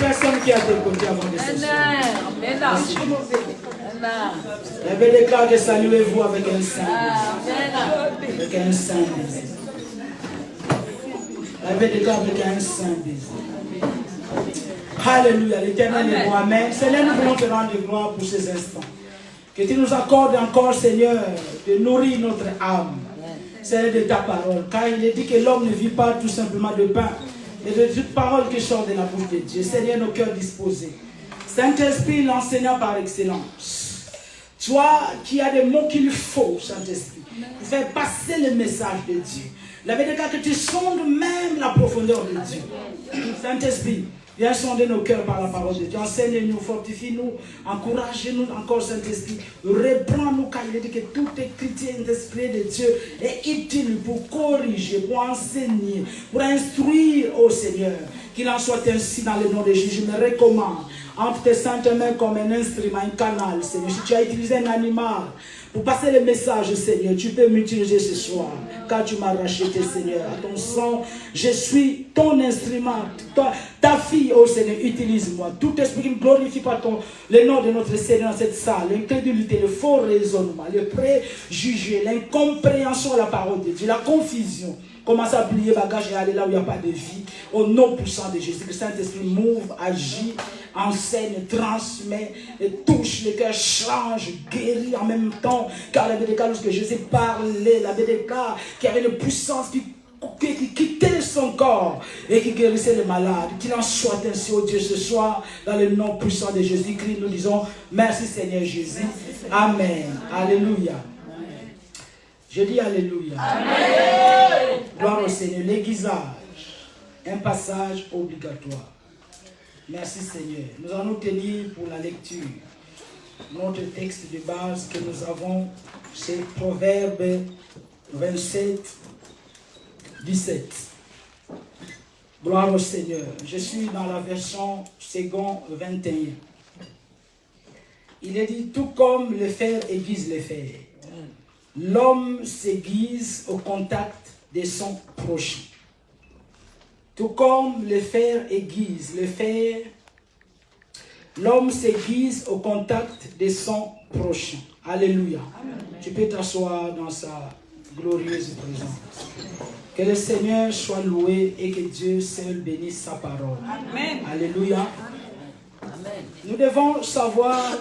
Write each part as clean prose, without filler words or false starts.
personne qui a décoté avant de s'asseoir. Je vais déclarer saluez-vous avec un saint. Avec un saint baiser. Je vais déclarer avec un saint baiser. Alléluia, l'Éternel est bon. Amen. Seigneur, nous voulons te rendre gloire pour ces instants. Que tu nous accordes encore, Seigneur, de nourrir notre âme. Seigneur, de ta parole. Car il est dit que l'homme ne vit pas tout simplement de pain, mais de toute parole qui sort de la bouche de Dieu. Seigneur, nos cœurs disposés. Saint-Esprit, l'enseignant par excellence. Toi qui as des mots qu'il faut, Saint-Esprit, pour faire passer le message de Dieu. La vérité que tu sondes même la profondeur de Dieu. Saint-Esprit, viens sonder nos cœurs par la parole de Dieu. Enseigne-nous, fortifie-nous, encourage-nous encore, Saint-Esprit. Reprends-nous car il est dit que tout écriture d'esprit de Dieu est utile pour corriger, pour enseigner, pour instruire au Seigneur. Qu'il en soit ainsi dans le nom de Jésus. Je me recommande entre tes saintes mains comme un instrument, un canal, Seigneur. Si tu as utilisé un animal pour passer le message, Seigneur, tu peux m'utiliser ce soir, car tu m'as racheté, Seigneur. À ton sang, je suis ton instrument. Ta fille, oh Seigneur, utilise-moi. Tout esprit qui ne glorifie pas le nom de notre Seigneur dans cette salle, l'incrédulité, le faux raisonnement, le préjugé, l'incompréhension de la parole de Dieu, la confusion. Commence à plier bagage et aller là où il n'y a pas de vie. Au nom puissant de Jésus, que le Saint-Esprit move, agit, enseigne, transmet, et touche, le cœur change, guérit en même temps. Car la BDK, lorsque Jésus parlait, la BDK qui avait une puissance qui quittait son corps et qui guérissait les malades. Qu'il en soit ainsi, oh Dieu, ce soir, dans le nom puissant de Jésus-Christ, nous disons merci Seigneur Jésus. Amen. Alléluia. Je dis Alléluia. Amen. Gloire au Seigneur. L'aiguisage, un passage obligatoire. Merci Seigneur. Nous allons tenir pour la lecture. Notre texte de base que nous avons, c'est Proverbe 27, 17. Gloire au Seigneur. Je suis dans la version second 21. Il est dit, tout comme le fer aiguise le fer, l'homme s'aiguise au contact de son prochain. Tout comme le fer aiguise le fer, l'homme s'aiguise au contact de son prochain. Alléluia. Amen. Tu peux t'asseoir dans sa glorieuse présence. Que le Seigneur soit loué et que Dieu seul bénisse sa parole. Amen. Alléluia. Amen. Nous devons savoir,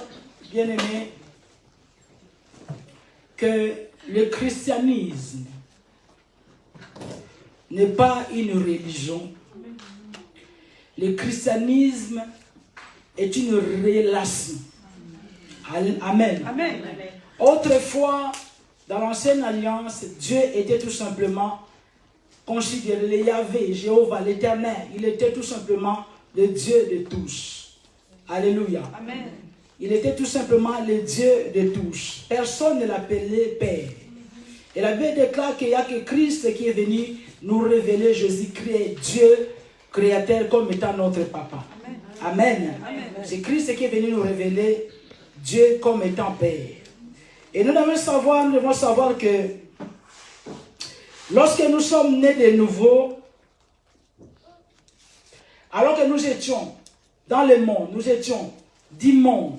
bien-aimés, que le christianisme n'est pas une religion. Le christianisme est une relation. Amen. Amen. Autrefois, dans l'ancienne alliance, Dieu était tout simplement considéré le Yahvé, Jéhovah, l'Éternel. Il était tout simplement le Dieu de tous. Alléluia. Amen. Il était tout simplement le Dieu de tous. Personne ne l'appelait Père. Et la Bible déclare qu'il n'y a que Christ qui est venu nous révéler Jésus-Christ, Dieu créateur, comme étant notre Papa. Amen. Amen. C'est Christ qui est venu nous révéler Dieu comme étant Père. Et nous devons savoir que lorsque nous sommes nés de nouveau, alors que nous étions dans le monde, nous étions d'immondes,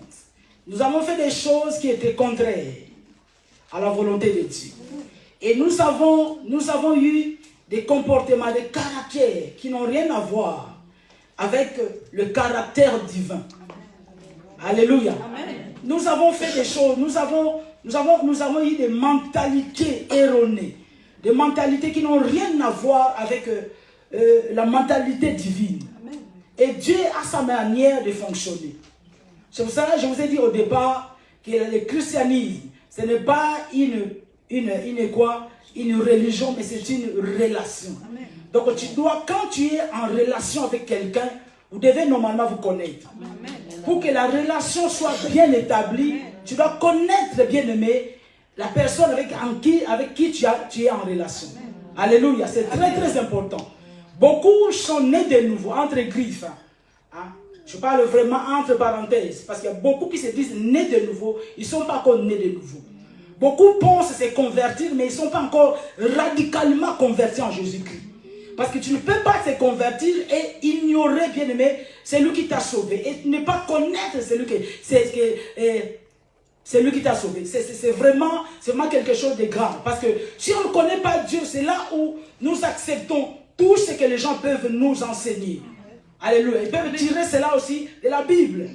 nous avons fait des choses qui étaient contraires à la volonté de Dieu. Et nous avons eu des comportements, des caractères qui n'ont rien à voir avec le caractère divin. Alléluia. Amen. Nous avons fait des choses, nous avons eu des mentalités erronées, des mentalités qui n'ont rien à voir avec la mentalité divine. Amen. Et Dieu a sa manière de fonctionner. C'est pour ça que je vous ai dit au départ que le christianisme, ce n'est pas une religion, mais c'est une relation. Amen. Donc quand tu es en relation avec quelqu'un, vous devez normalement vous connaître. Amen. Pour que la relation soit bien établie, tu dois connaître, bien aimé, la personne avec qui tu es en relation. Amen. Alléluia, c'est très très important. Beaucoup sont nés de nouveau, entre griffes. Hein? Je parle vraiment entre parenthèses, parce qu'il y a beaucoup qui se disent nés de nouveau, ils ne sont pas encore nés de nouveau. Beaucoup pensent se convertir, mais ils ne sont pas encore radicalement convertis en Jésus-Christ. Parce que tu ne peux pas te convertir et ignorer, bien aimé, celui qui t'a sauvé. Et ne pas connaître celui qui t'a sauvé. C'est vraiment quelque chose de grave. Parce que si on ne connaît pas Dieu, c'est là où nous acceptons tout ce que les gens peuvent nous enseigner. Alléluia. Ils peuvent tirer cela aussi de la Bible.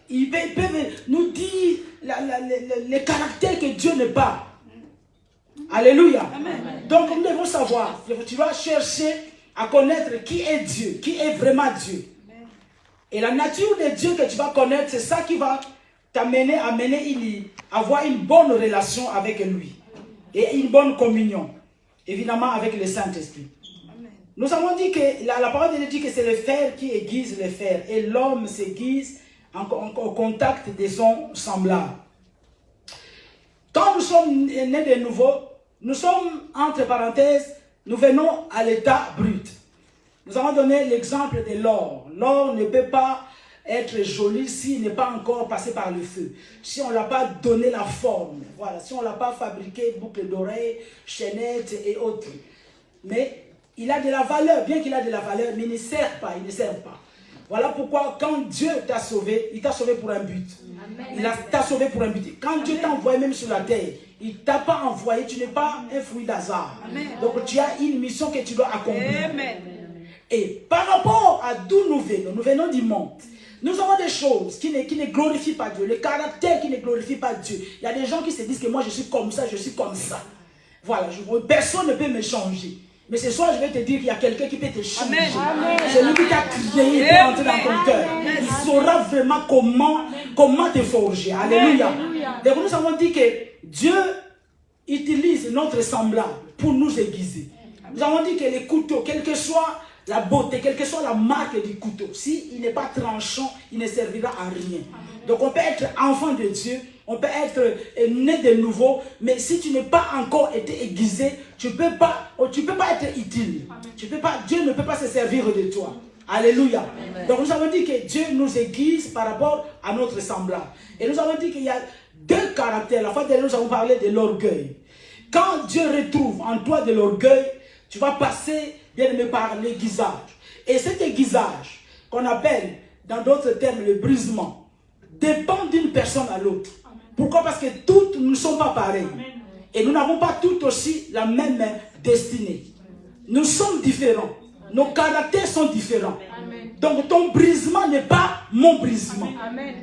Ils peuvent nous dire les caractères que Dieu n'est pas. Alléluia. Amen. Donc nous devons savoir, tu vas chercher à connaître qui est Dieu, qui est vraiment Dieu. Amen. Et la nature de Dieu que tu vas connaître, c'est ça qui va t'amener à avoir une bonne relation avec lui. Et une bonne communion. Évidemment avec le Saint-Esprit. Nous avons dit que la parole de Dieu dit que c'est le fer qui aiguise le fer. Et l'homme s'aiguise au contact de son semblable. Quand nous sommes nés de nouveau, nous sommes, entre parenthèses, nous venons à l'état brut. Nous avons donné l'exemple de l'or. L'or ne peut pas être joli s'il n'est pas encore passé par le feu. Si on ne l'a pas donné la forme. Voilà. Si on ne l'a pas fabriqué, boucle d'oreilles, chaînettes et autres. Mais il a de la valeur. Bien qu'il a de la valeur, mais il ne sert pas. Il ne sert pas. Voilà pourquoi quand Dieu t'a sauvé, il t'a sauvé pour un but. Il t'a sauvé pour un but. Quand Dieu t'a envoyé même sur la terre, il ne t'a pas envoyé, tu n'es pas un fruit d'hasard. Donc tu as une mission que tu dois accomplir. Amen. Et par rapport à d'où nous venons du monde. Nous avons des choses qui ne glorifient pas Dieu, le caractère qui ne glorifie pas Dieu. Il y a des gens qui se disent que moi je suis comme ça, je suis comme ça. Voilà, personne ne peut me changer. Mais ce soir, je vais te dire qu'il y a quelqu'un qui peut te changer. C'est lui qui t'a créé, qui est entré dans ton cœur. Il saura vraiment comment te forger. Alléluia. Donc nous avons dit que Dieu utilise notre semblable pour nous aiguiser. Nous avons dit que les couteaux, quelle que soit la beauté, quelle que soit la marque du couteau, s'il n'est pas tranchant, il ne servira à rien. Donc on peut être enfant de Dieu, on peut être né de nouveau, mais si tu n'es pas encore été aiguisé, tu ne peux pas être utile. Dieu ne peut pas se servir de toi. Alléluia. Amen. Donc nous avons dit que Dieu nous aiguise par rapport à notre semblable. Et nous avons dit qu'il y a deux caractères. La fois dernière, nous avons parlé de l'orgueil. Quand Dieu retrouve en toi de l'orgueil, tu vas passer, bien aimé, par l'aiguisage. Et cet aiguisage, qu'on appelle, dans d'autres termes, le brisement, dépend d'une personne à l'autre. Pourquoi? Parce que toutes ne sont pas pareilles. Et nous n'avons pas toutes aussi la même destinée. Nous sommes différents. Nos caractères sont différents. Donc ton brisement n'est pas mon brisement.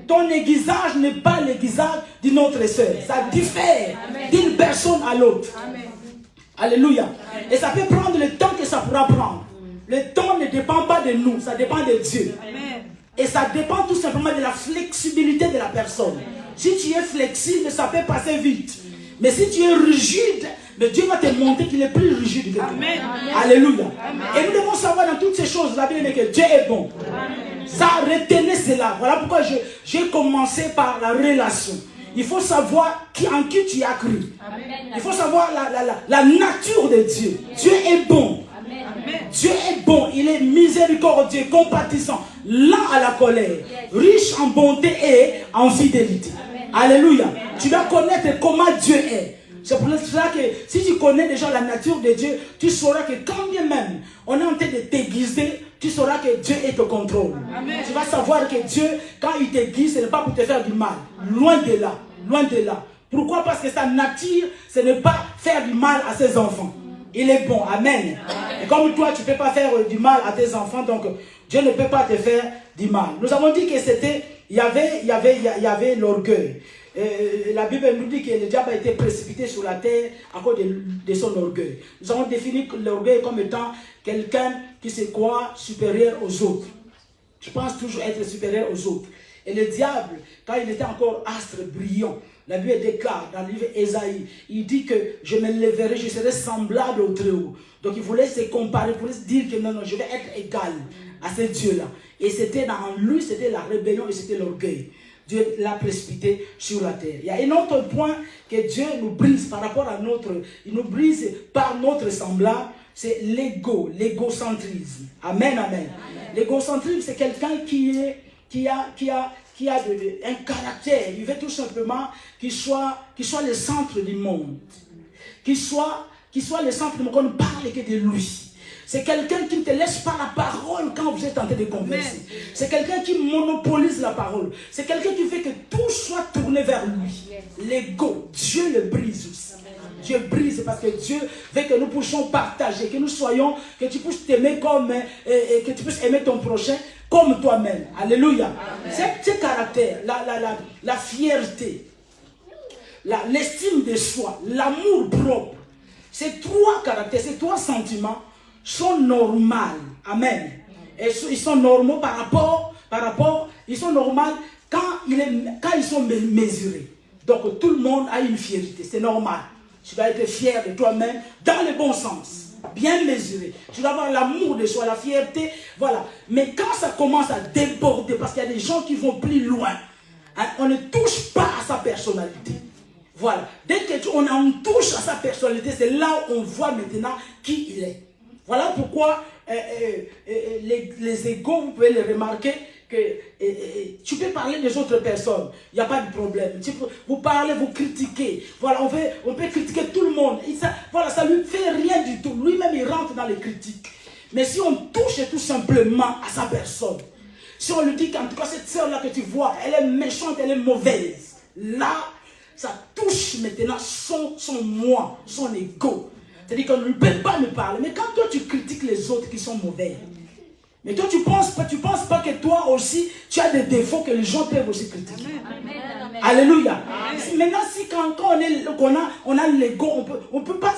Ton aiguisage n'est pas l'aiguisage d'une autre sœur. Ça diffère d'une personne à l'autre. Alléluia. Et ça peut prendre le temps que ça pourra prendre. Le temps ne dépend pas de nous, ça dépend de Dieu. Et ça dépend tout simplement de la flexibilité de la personne. Si tu es flexible, ça peut passer vite. Mais si tu es rigide, mais Dieu va te montrer qu'il est plus rigide que toi. Alléluia. Et nous devons savoir dans toutes ces choses, la Bible dit que Dieu est bon. Ça, retenez cela. Voilà pourquoi j'ai commencé par la relation. Il faut savoir en qui tu as cru. Il faut savoir la nature de Dieu. Dieu est bon. Dieu est bon. Il est miséricordieux, compatissant, lent à la colère, riche en bonté et en fidélité. Alléluia. Tu dois connaître comment Dieu est. C'est pour cela que si tu connais déjà la nature de Dieu, tu sauras que quand bien même on est en train de t'aiguiser, tu sauras que Dieu est au contrôle. Amen. Tu vas savoir que Dieu, quand il t'aiguise, ce n'est pas pour te faire du mal. Loin de là. Loin de là. Pourquoi? Parce que sa nature, ce n'est pas faire du mal à ses enfants. Il est bon. Amen. Et comme toi, tu ne peux pas faire du mal à tes enfants, donc Dieu ne peut pas te faire du mal. Nous avons dit que il y avait l'orgueil. La Bible nous dit que le diable a été précipité sur la terre à cause de son orgueil. Nous avons défini l'orgueil comme étant quelqu'un qui se croit supérieur aux autres. Je pense toujours être supérieur aux autres. Et le diable, quand il était encore astre brillant, la Bible déclare dans le livre Ésaïe, il dit que je me lèverai, je serai semblable au Très-Haut. Donc il voulait se comparer, il voulait se dire que non, je vais être égal à ce Dieu-là. Et c'était dans lui, c'était la rébellion et c'était l'orgueil. Dieu l'a précipité sur la terre. Il y a un autre point que Dieu nous brise par rapport à il nous brise par notre semblable, c'est l'égocentrisme. Amen, amen. L'égocentrisme, c'est quelqu'un qui a un caractère. Il veut tout simplement qu'il soit le centre du monde. Qu'il soit le centre du monde, qu'on ne parle que de lui. C'est quelqu'un qui ne te laisse pas la parole quand vous êtes en train de converser. C'est quelqu'un qui monopolise la parole. C'est quelqu'un qui fait que tout soit tourné vers lui. L'ego, Dieu le brise aussi. Dieu brise parce que Dieu veut que nous puissions partager, que nous soyons, que tu puisses t'aimer que tu puisses aimer ton prochain comme toi-même. Alléluia. Ce caractère, la fierté, l'estime de soi, l'amour propre, ces trois caractères, ces trois sentiments sont normaux. Amen. Et ils sont normaux par rapport par rapport, ils sont normaux quand ils sont mesurés. Donc tout le monde a une fierté, c'est normal. Tu dois être fier de toi-même dans le bon sens, bien mesuré. Tu dois avoir l'amour de soi, la fierté, voilà. Mais quand ça commence à déborder, parce qu'il y a des gens qui vont plus loin, hein, on ne touche pas à sa personnalité. Voilà. Dès qu'on touche à sa personnalité, c'est là où on voit maintenant qui il est. Voilà pourquoi les égos, vous pouvez les remarquer, que tu peux parler des autres personnes, il n'y a pas de problème. Vous parlez, vous critiquez. Voilà, on peut critiquer tout le monde. Voilà, ça ne lui fait rien du tout. Lui-même, il rentre dans les critiques. Mais si on touche tout simplement à sa personne, si on lui dit qu'en tout cas, cette sœur-là que tu vois, elle est méchante, elle est mauvaise, là, ça touche maintenant son moi, son ego. C'est-à-dire qu'on ne peut pas me parler. Mais quand toi, tu critiques les autres qui sont mauvais, mais toi, tu penses pas que toi aussi, tu as des défauts que les gens peuvent aussi critiquer. Amen. Alléluia. Amen. Maintenant, si quand on a l'ego, on peut pas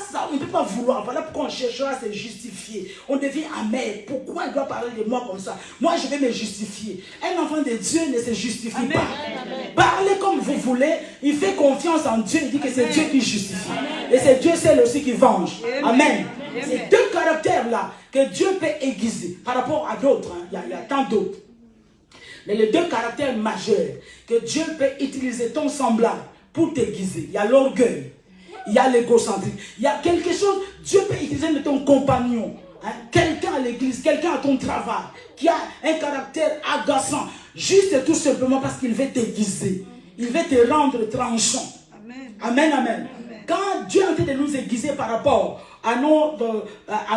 vouloir. Voilà pourquoi on cherchera à se justifier. On devient amer. Pourquoi il doit parler de moi comme ça? Moi, je vais me justifier. Un enfant de Dieu ne se justifie pas. Amen. Parlez comme vous voulez. Il fait confiance en Dieu. Il dit que c'est Dieu qui justifie. Et c'est Dieu seul aussi qui venge. Amen. Ces deux caractères-là que Dieu peut aiguiser par rapport à d'autres. Hein. Il y a tant d'autres. Mais les deux caractères majeurs que Dieu peut utiliser ton semblable pour t'aiguiser. Il y a l'orgueil. Il y a l'égocentrisme. Il y a quelque chose, Dieu peut utiliser de ton compagnon. Hein. Quelqu'un à l'église, quelqu'un à ton travail qui a un caractère agaçant. Juste et tout simplement parce qu'il veut t'aiguiser. Il veut te rendre tranchant. Amen, amen. Quand Dieu est en train de nous aiguiser par rapport à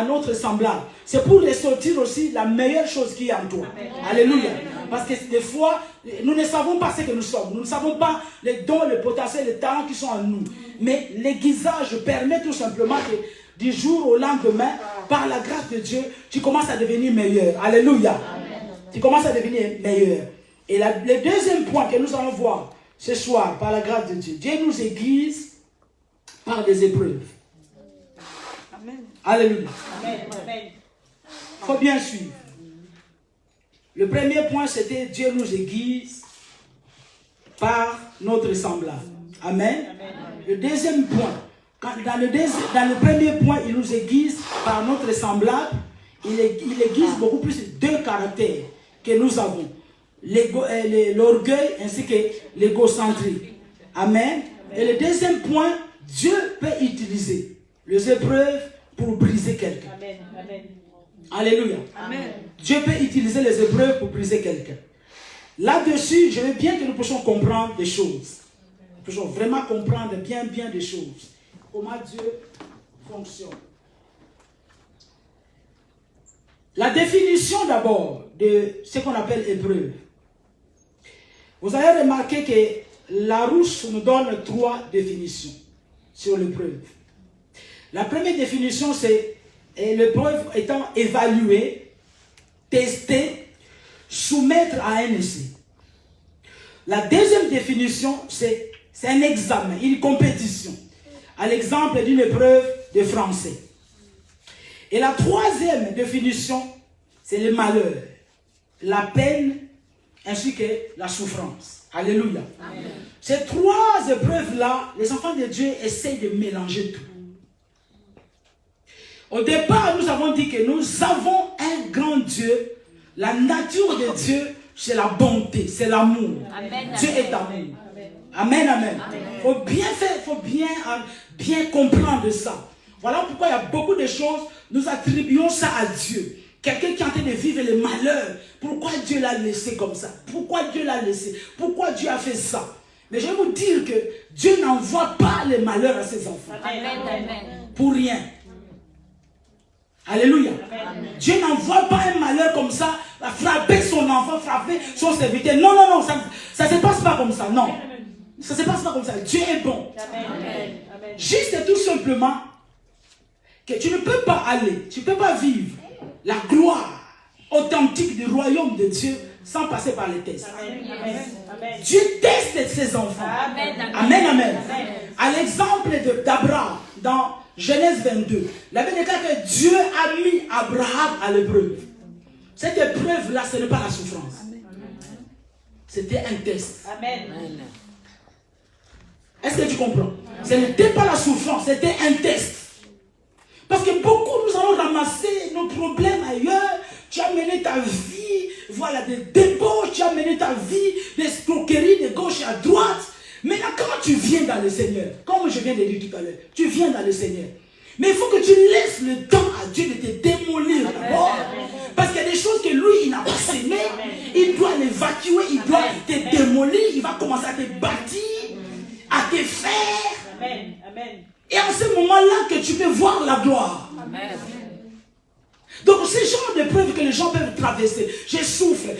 notre semblable, c'est pour ressortir aussi la meilleure chose qui est en toi. Amen. Alléluia. Parce que des fois, nous ne savons pas ce que nous sommes. Nous ne savons pas les dons, les potentiels, les talents qui sont en nous. Mais l'aiguisage permet tout simplement que du jour au lendemain, par la grâce de Dieu, tu commences à devenir meilleur. Alléluia. Amen. Tu commences à devenir meilleur. Et le deuxième point que nous allons voir ce soir, par la grâce de Dieu, Dieu nous aiguise par des épreuves. Amen. Alléluia. Amen. Il faut bien suivre. Le premier point, c'était Dieu nous aiguise par notre semblable. Amen. Amen. Le deuxième point, dans le premier point, il nous aiguise par notre semblable. Il aiguise beaucoup plus deux caractères que nous avons. L'orgueil ainsi que l'égocentrisme. Amen. Et le deuxième point, Dieu peut utiliser les épreuves pour briser quelqu'un. Amen. Amen. Alléluia. Amen. Dieu peut utiliser les épreuves pour briser quelqu'un. Là-dessus, je veux bien que nous puissions comprendre des choses. Nous puissions vraiment comprendre bien des choses. Comment Dieu fonctionne. La définition d'abord de ce qu'on appelle épreuve. Vous avez remarqué que Larousse nous donne 3 définitions sur l'épreuve. La première définition, c'est l'épreuve étant évaluée, testée, soumettre à un essai. La deuxième définition, c'est un examen, une compétition. À l'exemple d'une épreuve de français. Et la troisième définition, c'est le malheur, la peine, ainsi que la souffrance. Alléluia. Amen. Ces 3 épreuves-là, les enfants de Dieu essayent de mélanger tout. Au départ, nous avons dit que nous avons un grand Dieu. La nature de Dieu, c'est la bonté, c'est l'amour. Dieu est amour. Amen, amen. Il faut bien faire, il faut bien comprendre ça. Voilà pourquoi il y a beaucoup de choses, nous attribuons ça à Dieu. Quelqu'un qui est en train de vivre le malheur. Pourquoi Dieu l'a laissé comme ça? Pourquoi Dieu l'a laissé? Pourquoi Dieu a fait ça? Mais je vais vous dire que Dieu n'envoie pas le malheur à ses enfants. Amen, amen. Pour rien. Alléluia. Amen. Dieu n'envoie pas un malheur comme ça, frapper son enfant, frapper son serviteur. Non, non, non, ça ne se passe pas comme ça. Non. Ça ne se passe pas comme ça. Dieu est bon. Amen. Juste et tout simplement que tu ne peux pas aller, tu ne peux pas vivre la gloire authentique du royaume de Dieu sans passer par les tests. Amen. Amen. Dieu teste ses enfants. Amen. Amen. Amen. Amen. À l'exemple d'Abraham, dans Genèse 22, la Bible déclare que Dieu a mis Abraham à l'épreuve. Cette épreuve-là, ce n'est pas la souffrance. c'était un test. Amen. Est-ce que tu comprends? Ce n'était pas la souffrance, c'était un test. Parce que beaucoup, nous allons ramasser nos problèmes ailleurs. Tu as mené ta vie, voilà, des débauches, tu as mené ta vie, des escroqueries de gauche et à droite. Maintenant, quand tu viens dans le Seigneur, comme je viens de dire tout à l'heure, tu viens dans le Seigneur. Mais il faut que tu laisses le temps à Dieu de te démolir d'abord. Parce qu'il y a des choses que lui, il n'a pas semé. Il doit l'évacuer, il doit te démolir, il va commencer à te bâtir, à te faire. Amen. Amen. Et en ce moment-là que tu peux voir la gloire. Amen. Donc c'est le genre de preuve que les gens peuvent traverser. Je souffle,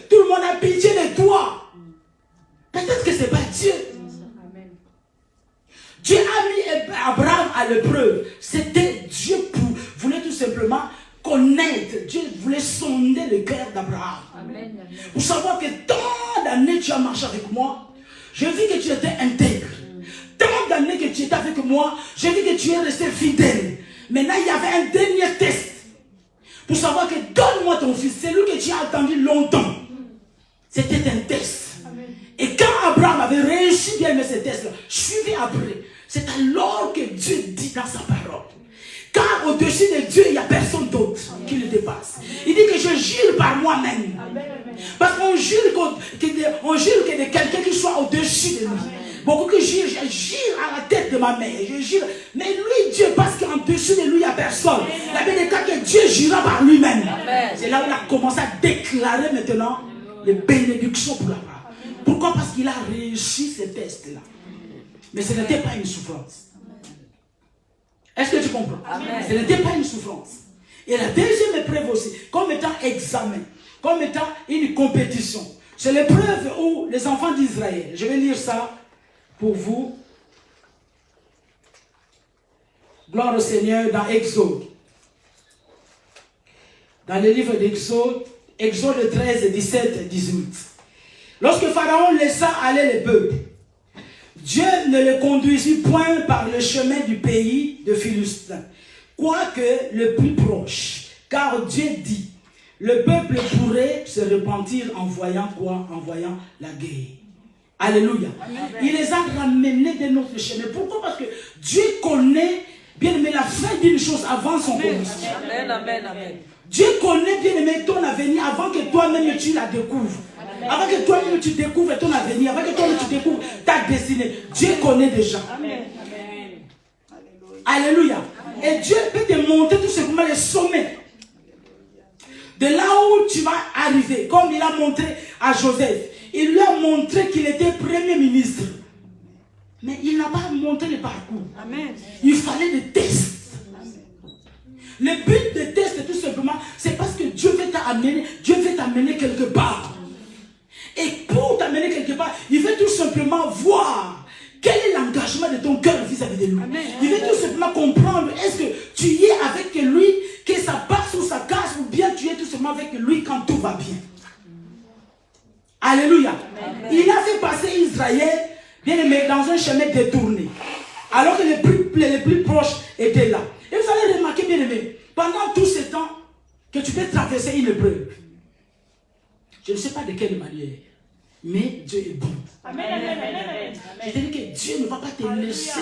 tout le monde a pitié de toi. Peut-être que ce n'est pas Dieu. Dieu a mis Abraham à l'épreuve. C'était Dieu voulait tout simplement connaître. Dieu voulait sonder le cœur d'Abraham. Pour savoir que tant d'années tu as marché avec moi, j'ai vu que tu étais intègre. Tant d'années que tu étais avec moi, j'ai vu que tu es resté fidèle. Maintenant, il y avait un dernier test. Pour savoir que donne-moi ton fils. C'est lui que tu as attendu longtemps. C'était un test. Et quand Abraham avait réussi bien à ce test-là, suivi après, c'est alors que Dieu dit dans sa parole. Car au-dessus de Dieu, il n'y a personne d'autre qui le dépasse. Il dit que je jure par moi-même. Parce qu'on jure que de quelqu'un qui soit au-dessus de lui. Beaucoup qui jurent, je jure à la tête de ma mère, je jure. Mais lui, Dieu, parce qu'en dessus de lui, il n'y a personne. Il y avait des cas que Dieu jura par lui-même. C'est là où il a commencé à déclarer maintenant les bénédictions pour Abraham. Pourquoi? Parce qu'il a réussi ce test-là. Mais ce n'était pas une souffrance. Est-ce que tu comprends? Amen. Ce n'était pas une souffrance. Et la deuxième épreuve aussi, comme étant examen, comme étant une compétition. C'est l'épreuve où les enfants d'Israël, je vais lire ça pour vous. Gloire au Seigneur dans Exode. Dans le livre d'Exode, Exode 13, 17, 18. Lorsque Pharaon laissa aller le peuple, Dieu ne le conduisit point par le chemin du pays de Philistin, quoique le plus proche. Car Dieu dit, le peuple pourrait se repentir en voyant quoi? En voyant la guerre. Alléluia. Amen. Il les a ramenés de notre chemin. Pourquoi? Parce que Dieu connaît, bien aimé, la fin d'une chose avant son commencement. Amen, amen, amen. Dieu connaît, bien aimé, ton avenir avant que toi-même tu la découvres. Avant que toi-même tu découvres ton avenir, avant que toi-même tu découvres ta destinée. Dieu connaît déjà. Amen. Alléluia. Et Dieu peut te montrer tout simplement les sommets. De là où tu vas arriver, comme il a montré à Joseph. Il lui a montré qu'il était premier ministre. Mais il n'a pas montré le parcours. Amen. Il fallait des tests. Le but des tests, tout simplement, c'est parce que Dieu veut t'amener quelque part. Et pour t'amener quelque part, il veut tout simplement voir quel est l'engagement de ton cœur vis-à-vis de lui. Amen. Il veut tout simplement comprendre, est-ce que tu y es avec lui, que ça passe ou ça casse, ou bien tu es tout simplement avec lui quand tout va bien. Alléluia. Amen. Il a fait passer Israël, bien aimé, dans un chemin détourné. Alors que les plus proches étaient là. Et vous allez remarquer, bien aimé, pendant tout ce temps que tu peux traverser une épreuve. Je ne sais pas de quelle manière, mais Dieu est bon. Amen, amen, amen, amen. Je te dis que Dieu ne va pas te laisser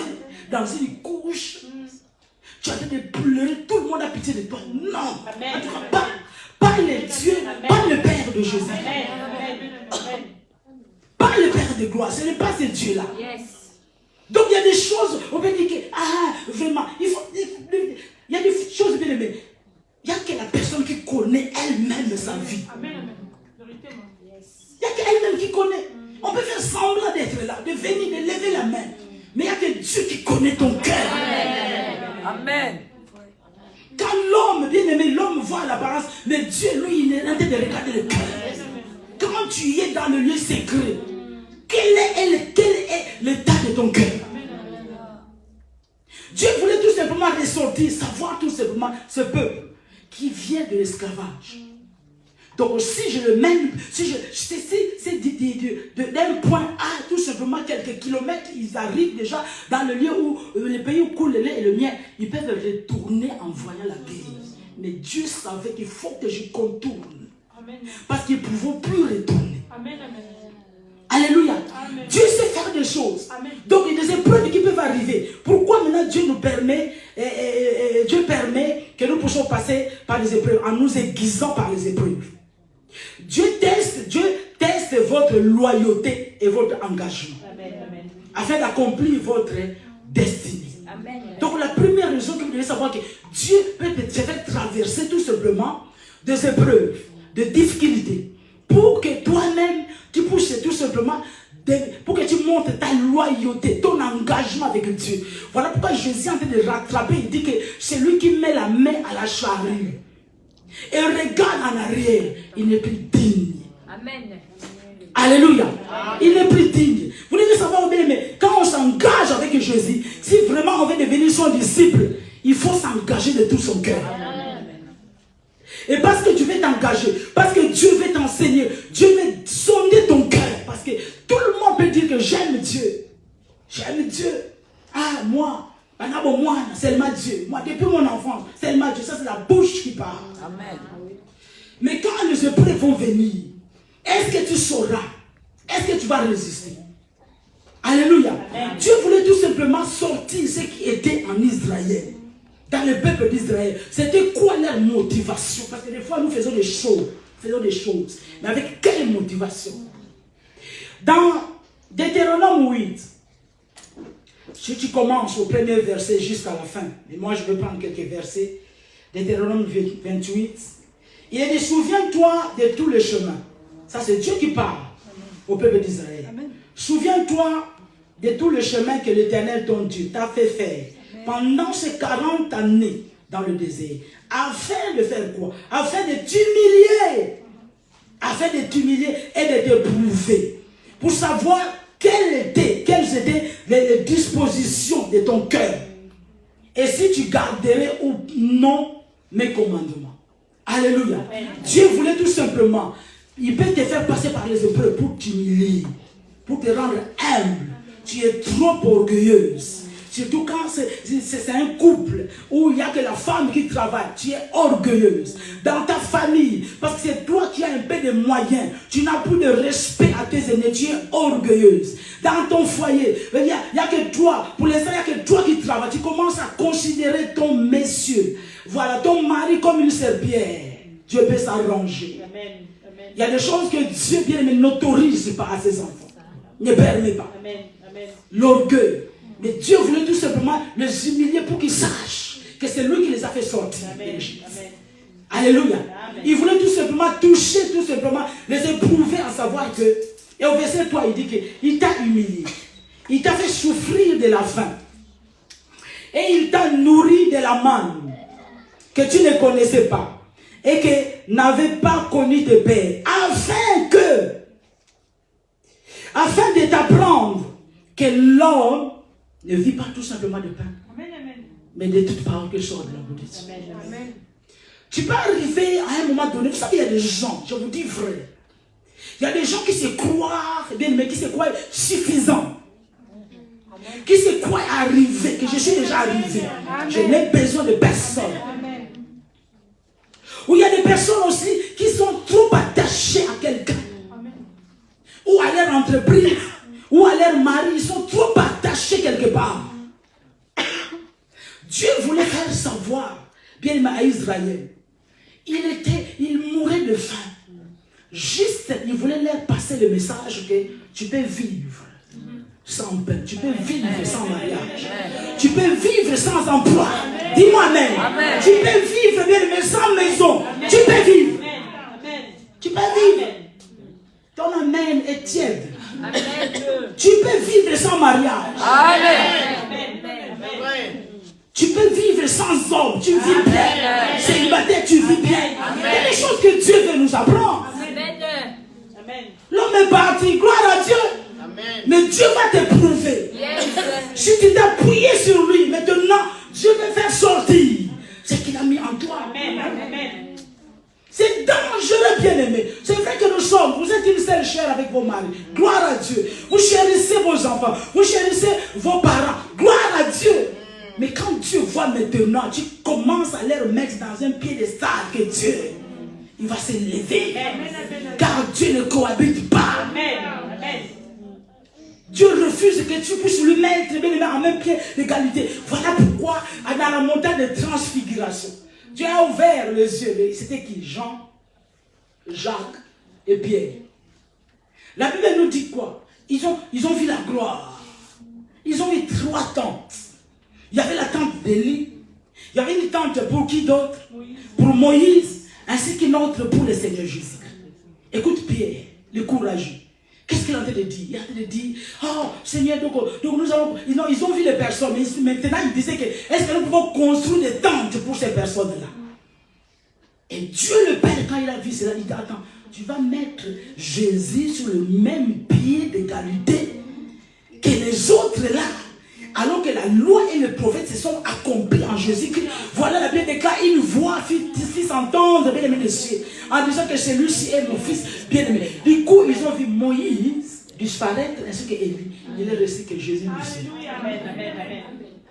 dans une couche. Tu as train de pleurer, tout le monde a pitié de toi. Non. Amen. En tout cas, pas le Dieu, pas le Père de Jésus. Amen. Pas le Père de gloire, ce n'est pas ce Dieu-là. Yes. Donc il y a des choses, on peut dire que, vraiment, il y a des choses bien aimées. Il n'y a que la personne qui connaît elle-même sa vie. Amen. Il n'y a qu'elle-même qui connaît. On peut faire semblant d'être là, de venir, de lever la main. Mais il n'y a que Dieu qui connaît ton cœur. Amen. Quand l'homme, bien aimé, l'homme voit l'apparence, mais Dieu, lui, il est en train de regarder le cœur. Quand tu es dans le lieu secret, quel est l'état de ton cœur? Dieu voulait tout simplement ressortir, savoir tout simplement ce peuple qui vient de l'esclavage. Donc si je le mène, d'un point A, tout simplement quelques kilomètres, ils arrivent déjà dans le lieu où le pays où coule le lait et le miel, ils peuvent retourner en voyant la guerre. Mais Dieu savait qu'il faut que je contourne. Amen. Parce qu'ils ne pouvaient plus retourner. Amen. Amen. Alléluia. Amen. Dieu sait faire des choses. Amen. Donc il y a des épreuves qui peuvent arriver. Pourquoi maintenant Dieu nous permet, Dieu permet que nous puissions passer par les épreuves en nous aiguisant par les épreuves. Dieu teste votre loyauté et votre engagement. Amen. Amen. Afin d'accomplir votre destinée. Amen. Donc la première raison que vous devez savoir que Dieu peut te faire traverser tout simplement des épreuves, des difficultés, pour que toi-même tu puisses tout simplement, pour que tu montres ta loyauté, ton engagement avec Dieu. Voilà pourquoi Jésus est en train de rattraper, il dit que c'est lui qui met la main à la charrue et regarde en arrière, il n'est plus digne. Amen. Alléluia. Il n'est plus digne. Vous devez savoir, mais quand on s'engage avec Jésus, si vraiment on veut devenir son disciple, il faut s'engager de tout son cœur. Et parce que tu veux t'engager, parce que Dieu veut t'enseigner, Dieu veut sonder ton cœur. Parce que tout le monde peut dire que j'aime Dieu. J'aime Dieu. Ah, moi, seulement Dieu. Moi, depuis mon enfance, seulement Dieu. Ça, c'est la bouche qui parle. Amen. Mais quand les épreuves vont venir, est-ce que tu sauras? Est-ce que tu vas résister? Alléluia. Amen. Dieu voulait tout simplement sortir ce qui était en Israël. Dans le peuple d'Israël. C'était quoi leur motivation? Parce que des fois, nous faisons des choses. Mais avec quelle motivation? Dans Deutéronome 8, si tu commences au premier verset jusqu'à la fin, et moi je vais prendre quelques versets, Deutéronome 28, il est dit, souviens-toi de tous les chemins. Ça c'est Dieu qui parle au peuple d'Israël. Souviens-toi de tous les chemins que l'Éternel ton Dieu t'a fait faire pendant ces 40 années dans le désert. Afin de faire quoi? Afin de t'humilier. Afin de t'humilier et de te prouver. Pour savoir quelles étaient les dispositions de ton cœur. Et si tu garderais ou non mes commandements. Alléluia. Amen. Dieu voulait tout simplement, il peut te faire passer par les épreuves pour t'humilier, pour te rendre humble. Tu es trop orgueilleuse. Surtout quand c'est un couple où il n'y a que la femme qui travaille, tu es orgueilleuse. Dans ta famille, parce que c'est toi qui as un peu de moyens, tu n'as plus de respect à tes aînés, tu es orgueilleuse. Dans ton foyer, il n'y a que toi, pour l'instant, il n'y a que toi qui travailles. Tu commences à considérer ton monsieur, voilà, ton mari comme une serpillère. Dieu peut s'arranger. Il y a des choses que Dieu bien aimé n'autorise pas à ses enfants. Ne permet pas. L'orgueil. Mais Dieu voulait tout simplement les humilier pour qu'ils sachent que c'est lui qui les a fait sortir. Alléluia. Amen. Il voulait tout simplement toucher, tout simplement les éprouver à savoir que, et au verset 3, il dit qu'il t'a humilié. Il t'a fait souffrir de la faim. Et il t'a nourri de la manne que tu ne connaissais pas et que n'avait pas connu de père. Afin de t'apprendre que l'homme ne vit pas tout simplement de pain, mais de toute parole qui sort de la bouche de Dieu. Tu peux arriver à un moment donné, vous savez, il y a des gens, je vous dis vrai, il y a des gens qui se croient, mais qui se croient suffisants, qui se croient arrivés, que je suis déjà arrivé, je n'ai besoin de personne. Ou il y a des personnes aussi qui sont trop attachées à quelqu'un, ou à leur entreprise, ou à leur mari, ils sont trop attachés quelque part. Dieu voulait faire savoir, bien aimé à Israël, il mourait de faim. Juste, il voulait leur passer le message que tu peux vivre sans pain, tu peux vivre sans mariage, tu peux vivre sans emploi. Dis-moi amen. Tu peux vivre, bien aimé, sans maison. Tu peux vivre. Tu peux vivre. Ton amen est tiède. Amen. Tu peux vivre sans mariage. Amen. Tu peux vivre sans homme. Tu vis bien. Célibataire, tu vis bien. Il y a des choses que Dieu veut nous apprendre. L'homme est parti. Gloire à Dieu. Amen. Mais Dieu va te prouver. Si tu t'es appuyé sur lui, maintenant, Dieu va faire sortir ce qu'il a mis en toi. Amen. C'est dangereux, bien aimé. C'est vrai que nous sommes, vous êtes une seule chair avec vos maris. Gloire à Dieu. Vous chérissez vos enfants. Vous chérissez vos parents. Gloire à Dieu. Mais quand Dieu voit maintenant, tu commences à les mettre dans un piédestal que Dieu, il va se lever. Car Dieu ne cohabite pas Dieu refuse que tu puisses lui mettre en même pied d'égalité. Voilà pourquoi, dans la montagne de transfiguration, Dieu a ouvert les yeux. C'était qui? Jean, Jacques et Pierre. La Bible nous dit quoi? Ils ont vu la gloire. Ils ont eu 3 tentes. Il y avait la tente d'Élie. Il y avait une tente pour qui d'autre? Pour Moïse, ainsi qu'une autre pour le Seigneur Jésus. Écoute Pierre, le courageux. Qu'est-ce qu'il a en train de dire? Il a en train de dire, oh Seigneur, donc nous avons, ils ont vu les personnes, mais maintenant ils disaient que, est-ce que nous pouvons construire des tentes pour ces personnes-là? Et Dieu le Père, quand il a vu cela, il dit, attends, tu vas mettre Jésus sur le même pied d'égalité que les autres là, alors que la loi et les prophètes se sont accomplis en Jésus-Christ. Voilà la Bible déclare, une voix fit entendre, bien-aimé de cieux, en disant que celui-ci est mon fils bien-aimé. Du coup, ils ont vu Moïse disparaître, ainsi que Élie. Il est resté que Jésus lui.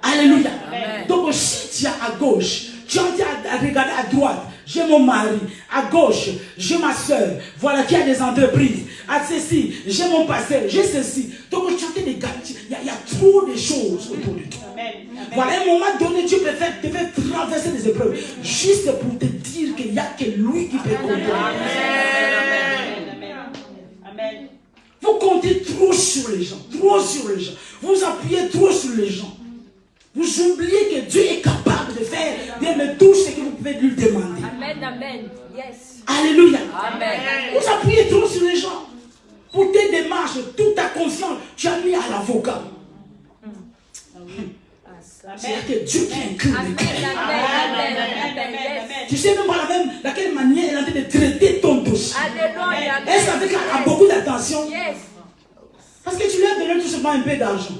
Alléluia. Amen. Donc si tu es à gauche, tu es à regarder à droite, j'ai mon mari, à gauche, j'ai ma soeur, voilà qui a des entreprises, à ceci, j'ai mon pasteur, j'ai ceci. Donc tu as des gars, il y a trop de choses autour de toi. Voilà, à un moment donné, Dieu te fait traverser des épreuves, juste pour te dire qu'il n'y a que lui qui peut contrôler. Amen. Vous comptez trop sur les gens, vous appuyez trop sur les gens. Vous oubliez que Dieu est capable de faire bien tout ce que vous pouvez lui demander. Amen, amen. Yes. Alléluia. Amen. Vous appuyez trop sur les gens. Pour tes démarches, toute ta confiance, tu as mis à l'avocat. C'est que Dieu qui inclut les cœurs. Tu sais même pas la quelle manière il est en train de traiter ton dossier. Est-ce qu'avec beaucoup d'attention? Parce que tu lui as donné tout simplement un peu d'argent.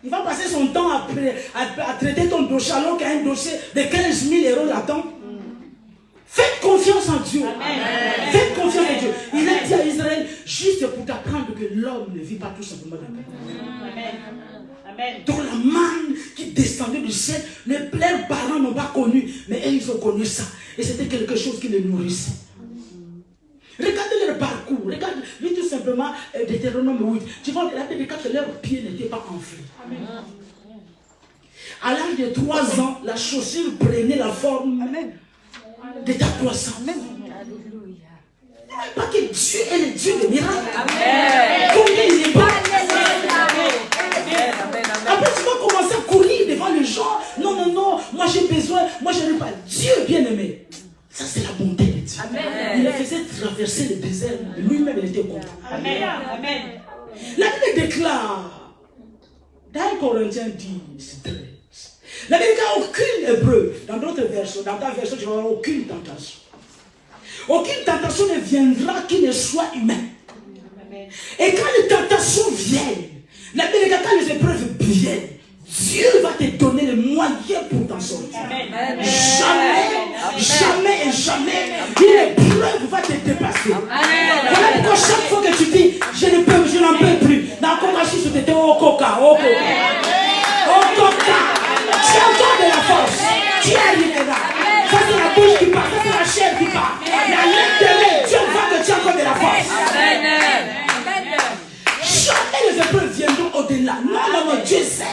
Il va passer son temps à traiter ton dossier alors qu'il y a un dossier de 15 000 euros l'attend. Faites confiance en Dieu. Amen. Faites confiance en Dieu. Il a dit à Israël, juste pour t'apprendre que l'homme ne vit pas tout simplement de pain. Amen. Donc la manne qui descendait du ciel, leurs parents n'ont pas connu, mais eux, ils ont connu ça. Et c'était quelque chose qui les nourrissait. Regardez leur parcours, regarde, lis tout simplement Deutéronome 8. Tu vois, la Bible dit que leurs pieds n'étaient pas enflés. À l'âge de 3 ans, la chaussure prenait la forme de ta croissance. Pas que Dieu est le Dieu des miracles. Combien il est bon. Après, tu vas commencer à courir devant les gens. Non, moi j'ai besoin, moi je n'ai pas. Dieu bien-aimé. Ça, c'est la bonté de Dieu. Amen. Il les faisait traverser le désert. Lui-même, il était content. Amen. Amen. La Bible déclare, dans 1 Corinthiens 10, 13, la Bible n'a aucune épreuve. Dans d'autres versions, dans ta version, tu n'auras aucune tentation. Aucune tentation ne viendra qui ne soit humaine. Amen. Et quand les tentations viennent, la Bible dit quand les épreuves viennent, Dieu va te donner les moyens pour t'en sortir. Amen. Jamais une épreuve va te dépasser. Amen. Voilà pourquoi chaque fois que tu dis je n'en peux plus, dans quoi je te dis oh coca. Tu as encore de la force. Tu es là. Ça c'est la bouche qui parle, ça c'est la chair qui parle. Mais à l'intérieur, Dieu voit que tu as encore de la force. Amen. Jamais les épreuves viendront au-delà. Non, Dieu sait.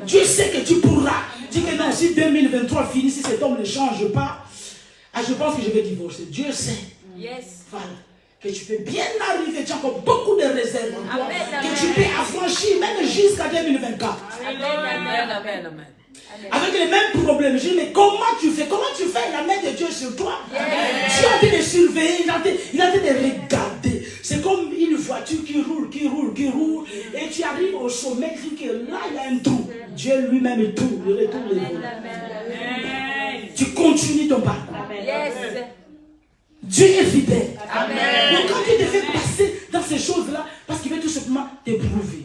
Dieu sait que tu pourras. Dis que non, si 2023 finit, si cet homme ne change pas, je pense que je vais divorcer. Dieu sait. Yes. Voilà. Que tu peux bien arriver, tu as encore beaucoup de réserves en toi. Que tu peux affranchir même jusqu'à 2024. Amen. Avec les mêmes problèmes. Je dis, mais comment tu fais? Comment tu fais la main de Dieu sur toi? Tu es en train de surveiller, il est en train de regarder. C'est comme une voiture qui roule. Et tu arrives au sommet, tu dis que là, il y a un trou. Dieu lui-même tourne, il retourne les volets. Tu continues ton parcours. Dieu est fidèle. Amen. Donc quand tu te fais passer dans ces choses-là, parce qu'il veut tout simplement t'éprouver.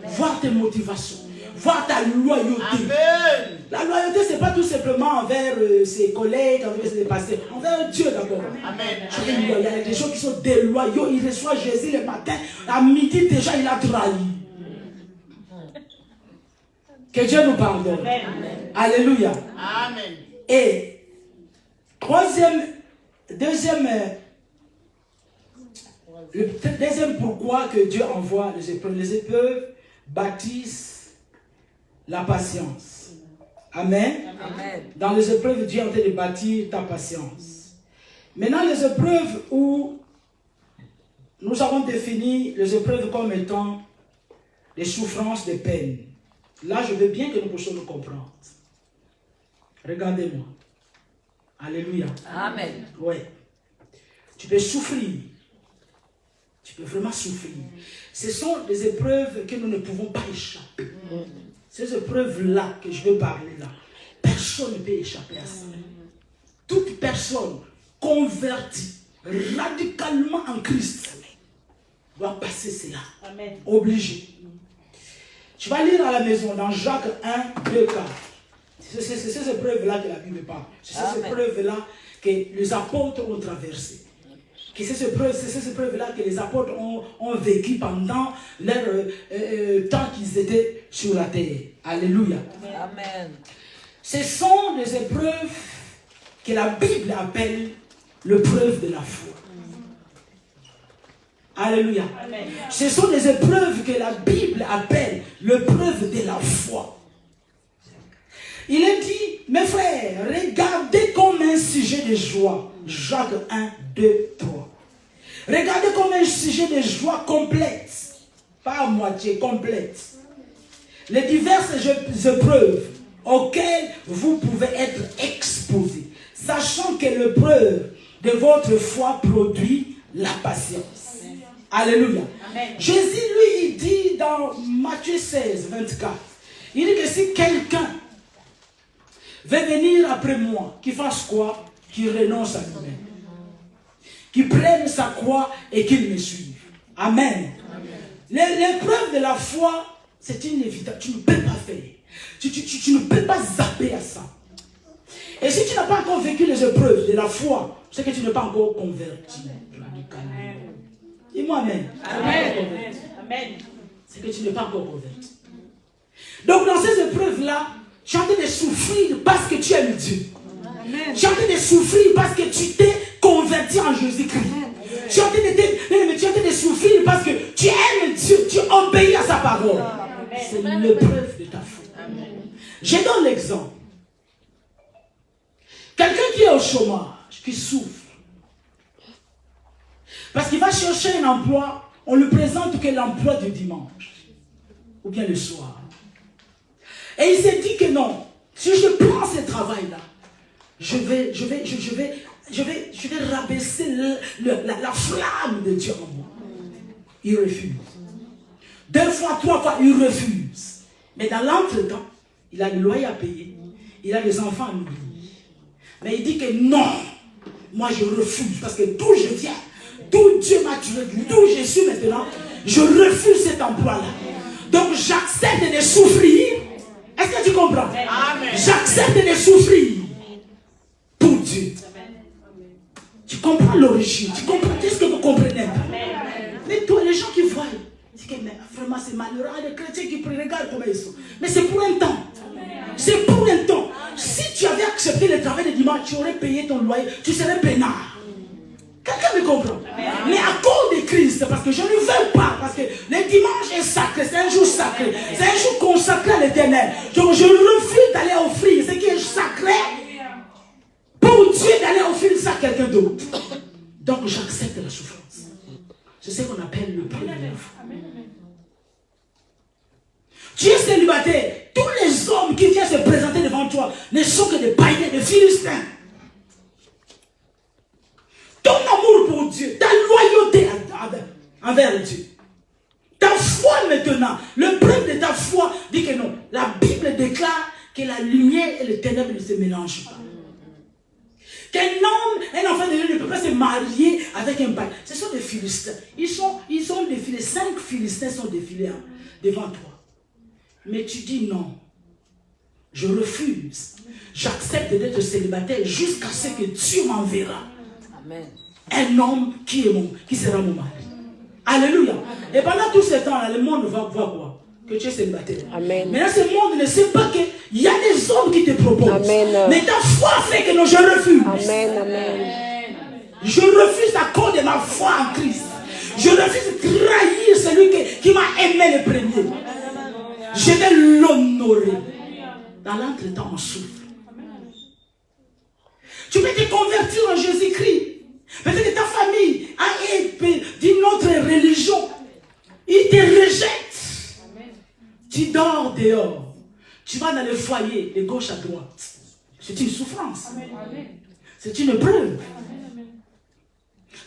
Voir tes motivations. Voir ta loyauté. Amen. La loyauté, ce n'est pas tout simplement envers ses collègues, envers ses pasteurs, envers Dieu d'abord. Amen. Il y a des gens qui sont déloyaux, ils reçoivent Jésus le matin, à midi déjà il a trahi. Que Dieu nous pardonne. Amen. Alléluia. Amen. Et deuxième Le deuxième pourquoi que Dieu envoie les épreuves. Les épreuves bâtissent la patience. Amen. Amen. Dans les épreuves, Dieu est en train de bâtir ta patience. Maintenant, les épreuves où nous avons défini les épreuves comme étant des souffrances, des peines. Là, je veux bien que nous puissions nous comprendre. Regardez-moi. Alléluia. Amen. Ouais. Tu peux souffrir. Tu peux vraiment souffrir. Ce sont des épreuves que nous ne pouvons pas échapper. Ces épreuves-là que je veux parler là, personne ne peut échapper à ça. Toute personne convertie radicalement en Christ doit passer cela. Amen. Obligé. Tu vas lire à la maison dans Jacques 1, 2, 4. C'est ces épreuves-là que la Bible parle. C'est ces épreuves-là que les apôtres ont traversées. C'est ces épreuves-là que les apôtres ont vécues pendant leur temps qu'ils étaient sur la terre. Alléluia. Amen. Ce sont des épreuves que la Bible appelle l'épreuve de la foi. Alléluia. Amen. Ce sont des épreuves que la Bible appelle l'épreuve de la foi. Il est dit, mes frères, regardez comme un sujet de joie. Jacques 1, 2, 3. Regardez comme un sujet de joie complète. Pas à moitié, complète. Les diverses épreuves auxquelles vous pouvez être exposés. Sachant que l'épreuve de votre foi produit la patience. Alléluia. Amen. Jésus, lui, il dit dans Matthieu 16, 24, il dit que si quelqu'un veut venir après moi, qu'il fasse quoi? Qu'il renonce à lui-même. Qu'il prenne sa croix et qu'il me suive. Amen. L'épreuve de la foi, c'est inévitable. Tu ne peux pas faire. Tu ne peux pas zapper à ça. Et si tu n'as pas encore vécu les épreuves de la foi, c'est que tu n'es pas encore converti. Dis-moi Amen. Amen. Amen. C'est que tu n'es pas encore converti. Donc dans ces épreuves-là, tu es en train de souffrir parce que tu aimes Dieu. Amen. Tu es en train de souffrir parce que tu t'es converti en Jésus-Christ. Tu es en train de souffrir parce que tu aimes Dieu, tu obéis à sa parole. C'est l'épreuve de ta foi. Je donne l'exemple. Quelqu'un qui est au chômage, qui souffre, parce qu'il va chercher un emploi, on ne lui présente que l'emploi du dimanche, ou bien le soir. Et il s'est dit que non, si je prends ce travail-là, je vais rabaisser la flamme de Dieu en moi. Il refuse. 2 fois, 3 fois, il refuse. Mais dans l'entretemps, il a le loyer à payer, il a des enfants à nourrir. Mais il dit que non, moi je refuse, parce que d'où je viens, d'où Dieu m'a tué, d'où je suis maintenant, je refuse cet emploi-là. Donc j'accepte de souffrir. Est-ce que tu comprends? J'accepte de souffrir pour Dieu. Tu comprends l'origine, tu comprends, qu'est-ce que vous comprenez? Mais toi, les gens qui voient, disent que mais vraiment c'est malheureux, les chrétiens qui regardent comment ils sont. Mais c'est pour un temps. C'est pour un temps. Si tu avais accepté le travail de dimanche, tu aurais payé ton loyer, tu serais peinard. Quelqu'un me comprend? Mais à cause de Christ, parce que je ne veux pas, parce que le dimanche est sacré, c'est un jour sacré, c'est un jour consacré à l'Éternel. Donc je refuse d'aller offrir ce qui est sacré pour Dieu, d'aller offrir ça à quelqu'un d'autre. Donc j'accepte la souffrance. C'est ce qu'on appelle le prix de la foi. Tu es célibataire. Tous les hommes qui viennent se présenter devant toi ne sont que des païens, des Philistins. Ton amour pour Dieu, ta loyauté envers Dieu, ta foi maintenant, le preuve de ta foi dit que non. La Bible déclare que la lumière et les ténèbres ne se mélangent pas. Qu'un homme, un enfant de Dieu ne peut pas se marier avec un païen. Ce sont des Philistins. Ils sont défilés. 5 Philistins sont défilés devant toi. Mais tu dis non. Je refuse. J'accepte d'être célibataire jusqu'à ce que Dieu m'enverra. Amen. Un homme qui sera mon mari. Alléluia. Et pendant tout ce temps-là, le monde va voir quoi? Que tu es célibataire. Amen. Maintenant, ce monde ne sait pas qu'il y a des hommes qui te proposent. Amen. Mais ta foi fait que non, je refuse. Amen. Amen. Je refuse à cause de ma foi en Christ. Je refuse de trahir celui qui m'a aimé le premier. Je vais l'honorer. Dans l'entretemps, on souffre. Tu peux te convertir en Jésus-Christ. Peut-être que ta famille a été d'une autre religion. Ils te rejettent. Tu dors dehors. Tu vas dans le foyer de gauche à droite. C'est une souffrance. C'est une preuve.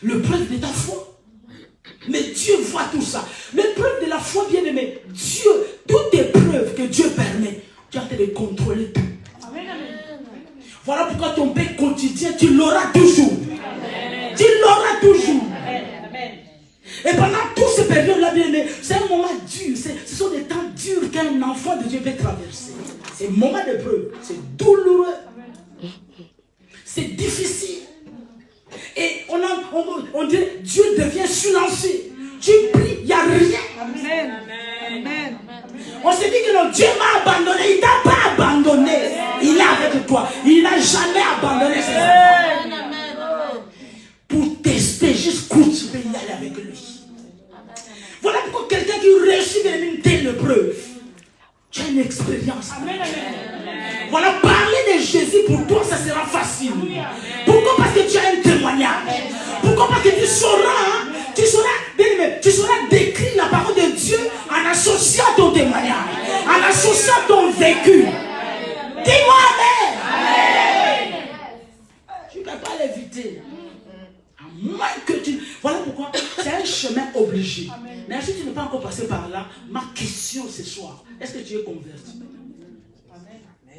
Le preuve de ta foi. Mais Dieu voit tout ça. L'épreuve de la foi, bien aimé. Dieu, toutes les preuves que Dieu permet, tu as de contrôler tout. Voilà pourquoi ton pain quotidien, tu l'auras toujours. Amen. Tu l'auras toujours. Amen. Et pendant toutes ces périodes-là, bien aimé, c'est un moment dur. Ce sont des temps durs qu'un enfant de Dieu peut traverser. C'est un moment d'épreuve. C'est douloureux. C'est difficile. Et on dit, Dieu devient silencieux. Tu pries, il n'y a rien. Amen. Amen. On s'est dit que non, Dieu m'a abandonné. Il ne t'a pas abandonné. Il est avec toi. Il n'a jamais abandonné ses enfants. Pour tester jusqu'où tu peux y aller avec lui. Voilà pourquoi quelqu'un qui réussit une telle épreuve, tu as une expérience. Amen. Voilà, parler de Jésus pour toi, ça sera facile. Pourquoi? Parce que tu as un témoignage. Pourquoi? Parce que tu sauras décrire la parole de Dieu en associant ton témoignage, en associant ton vécu. Dis-moi Amen. Tu ne peux pas l'éviter. À moins que tu... Voilà pourquoi c'est un chemin obligé. Mais si tu n'es pas encore passé par là, ma question ce soir, est-ce que tu es converti?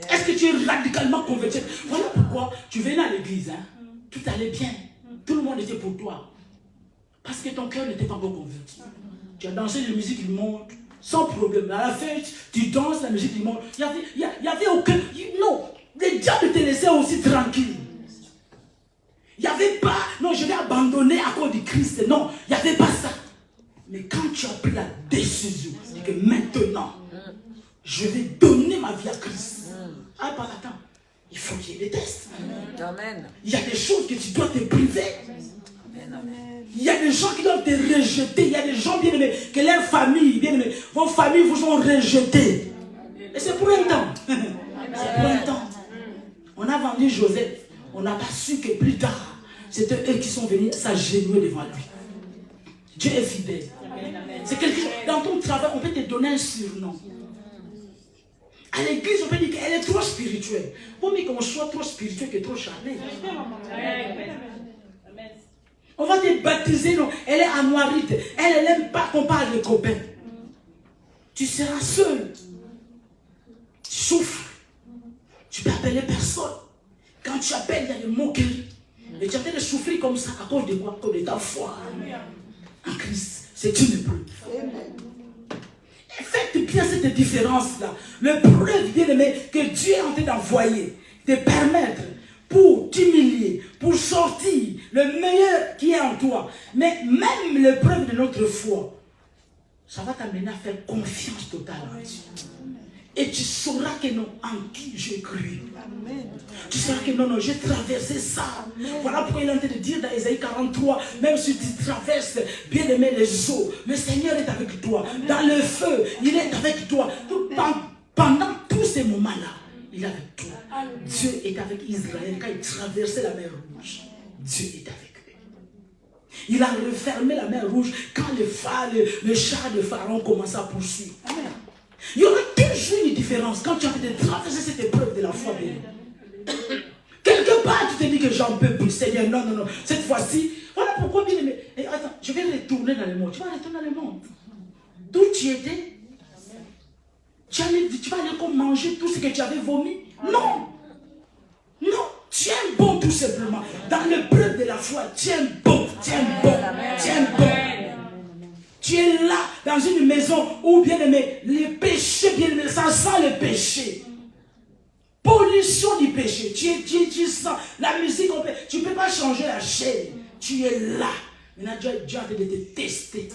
Est-ce que tu es radicalement converti? Voilà pourquoi tu venais à l'église, hein? Tout allait bien. Tout le monde était pour toi. Parce que ton cœur n'était pas encore converti. Tu as dansé la musique du monde sans problème. À la fête, tu danses la musique du monde. Il n'y avait aucun... Non, les diables te laissaient aussi tranquille. Il n'y avait pas... Non, je vais abandonner à cause du Christ. Non, il n'y avait pas ça. Mais quand tu as pris la décision, c'est que maintenant, je vais donner ma vie à Christ. Ah, pas attends. Il faut qu'il y ait des tests. Amen. Il y a des choses que tu dois te priver. Il y a des gens qui doivent te rejeter. Il y a des gens bien aimés, que leur famille, bien aimés, vos familles vous ont rejeté. Et c'est pour un temps. C'est pour un temps. On a vendu Joseph. On n'a pas su que plus tard, c'était eux qui sont venus s'agenouiller devant lui. Dieu est fidèle. C'est quelque chose. Dans ton travail, on peut te donner un surnom. À l'église, on peut dire qu'elle est trop spirituelle. Bon, mais qu'on soit trop spirituel que trop charnel. On va te baptiser, non. Elle est anoirite. Elle n'aime pas qu'on parle de copains. Tu seras seul. Tu souffres. Tu peux appeler personne. Quand tu appelles, il y a des moqueries. Mais tu as de souffrir comme ça à cause de quoi? À cause de ta foi en Christ. C'est une épreuve. Et faites bien cette différence-là. Le preuve, bien aimé, que Dieu est en train d'envoyer, de permettre pour t'humilier, pour sortir le meilleur qui est en toi. Mais même l'épreuve de notre foi, ça va t'amener à faire confiance totale en Dieu. Et tu sauras que non, en qui j'ai cru. Amen. Tu sauras que non, j'ai traversé ça. Amen. Voilà pourquoi il est en train de dire dans Isaïe 43, même si tu traverses, bien aimé, les eaux, le Seigneur est avec toi. Amen. Dans le feu, il est avec toi. Pendant tous ces moments-là, il est avec toi. Amen. Dieu est avec Israël quand il traversait la mer Rouge. Dieu est avec lui. Il a refermé la mer Rouge quand le char de Pharaon commença à poursuivre. Amen. Il y aura toujours une différence quand tu as fait de traverser cette épreuve de la foi. Quelque part, tu te dis que j'en peux plus, Seigneur. Non, non, non. Cette fois-ci, voilà pourquoi, bien aimé. Attends, je vais retourner dans le monde. Tu vas retourner dans le monde. D'où tu étais, tu vas aller comme manger tout ce que tu avais vomi. Non. Non. Tu es bon tout simplement. Dans l'épreuve de la foi, tu es bon. Tu es bon. Tu es bon. Tu es là, dans une maison où, bien aimé, les péchés, bien aimé, ça sent le péché. Pollution du péché. Tu sens la musique, tu ne peux pas changer la chaîne. Tu es là. Maintenant, Dieu est en train de te tester.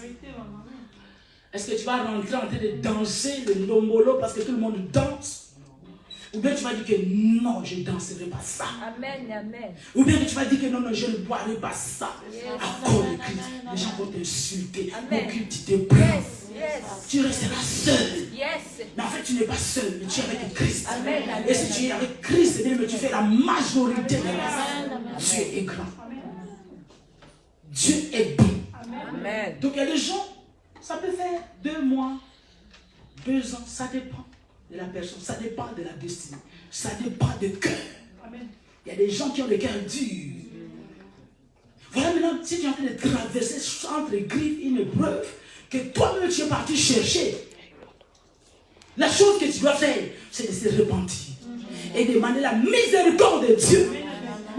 Est-ce que tu vas rentrer en train de danser le nombolo parce que tout le monde danse? Ou bien tu vas dire que non, je ne danserai pas ça. Amen. Amen. Ou bien tu vas dire que non, non, je ne boirai pas ça. À cause de Christ, les gens vont t'insulter. Amen. Pour que tu te prends. Yes. Yes. Tu resteras seul. Yes. Mais en fait, tu n'es pas seul, mais tu es avec Christ. Amen. Amen. Et si tu es avec Christ, mais tu fais la majorité des choses. Dieu est grand. Dieu est bon. Amen. Donc il y a des gens, ça peut faire 2 mois, 2 ans, ça dépend de la personne, ça dépend de la destinée, ça dépend du cœur. Il y a des gens qui ont le cœur dur. Voilà maintenant, si tu es en train de traverser entre les griffes une épreuve, que toi-même tu es parti chercher, la chose que tu dois faire, c'est de se repentir et demander la miséricorde de Dieu.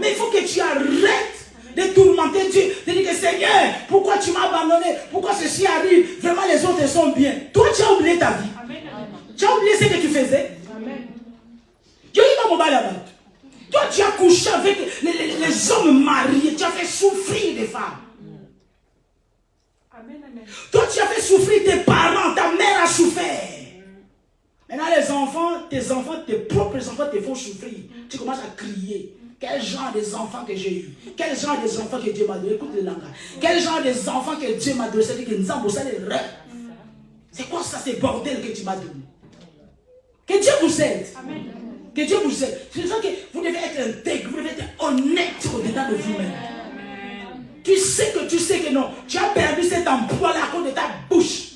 Mais il faut que tu arrêtes de tourmenter Dieu, de dire que Seigneur, pourquoi tu m'as abandonné, pourquoi ceci arrive, vraiment les autres sont bien. Toi tu as oublié ta vie. Tu as oublié ce que tu faisais. Dieu il va m'en là-bas. Toi tu as couché avec les hommes mariés, tu as fait souffrir des femmes. Toi tu as fait souffrir tes parents, ta mère a souffert. Maintenant tes enfants, tes propres enfants te font souffrir. Tu commences à crier. Quel genre des enfants que j'ai eu? Quel genre des enfants que Dieu m'a donné? Écoute le langage. Quel genre des enfants que Dieu m'a donné? C'est-à-dire que nous avons les rêves. C'est quoi ça, ces bordels que tu m'as donné? Que Dieu vous aide. Amen. Que Dieu vous aide. C'est ça que vous devez être intègre, vous devez être honnête au-dedans de vous-même. Tu sais que non. Tu as perdu cet emploi-là à cause de ta bouche.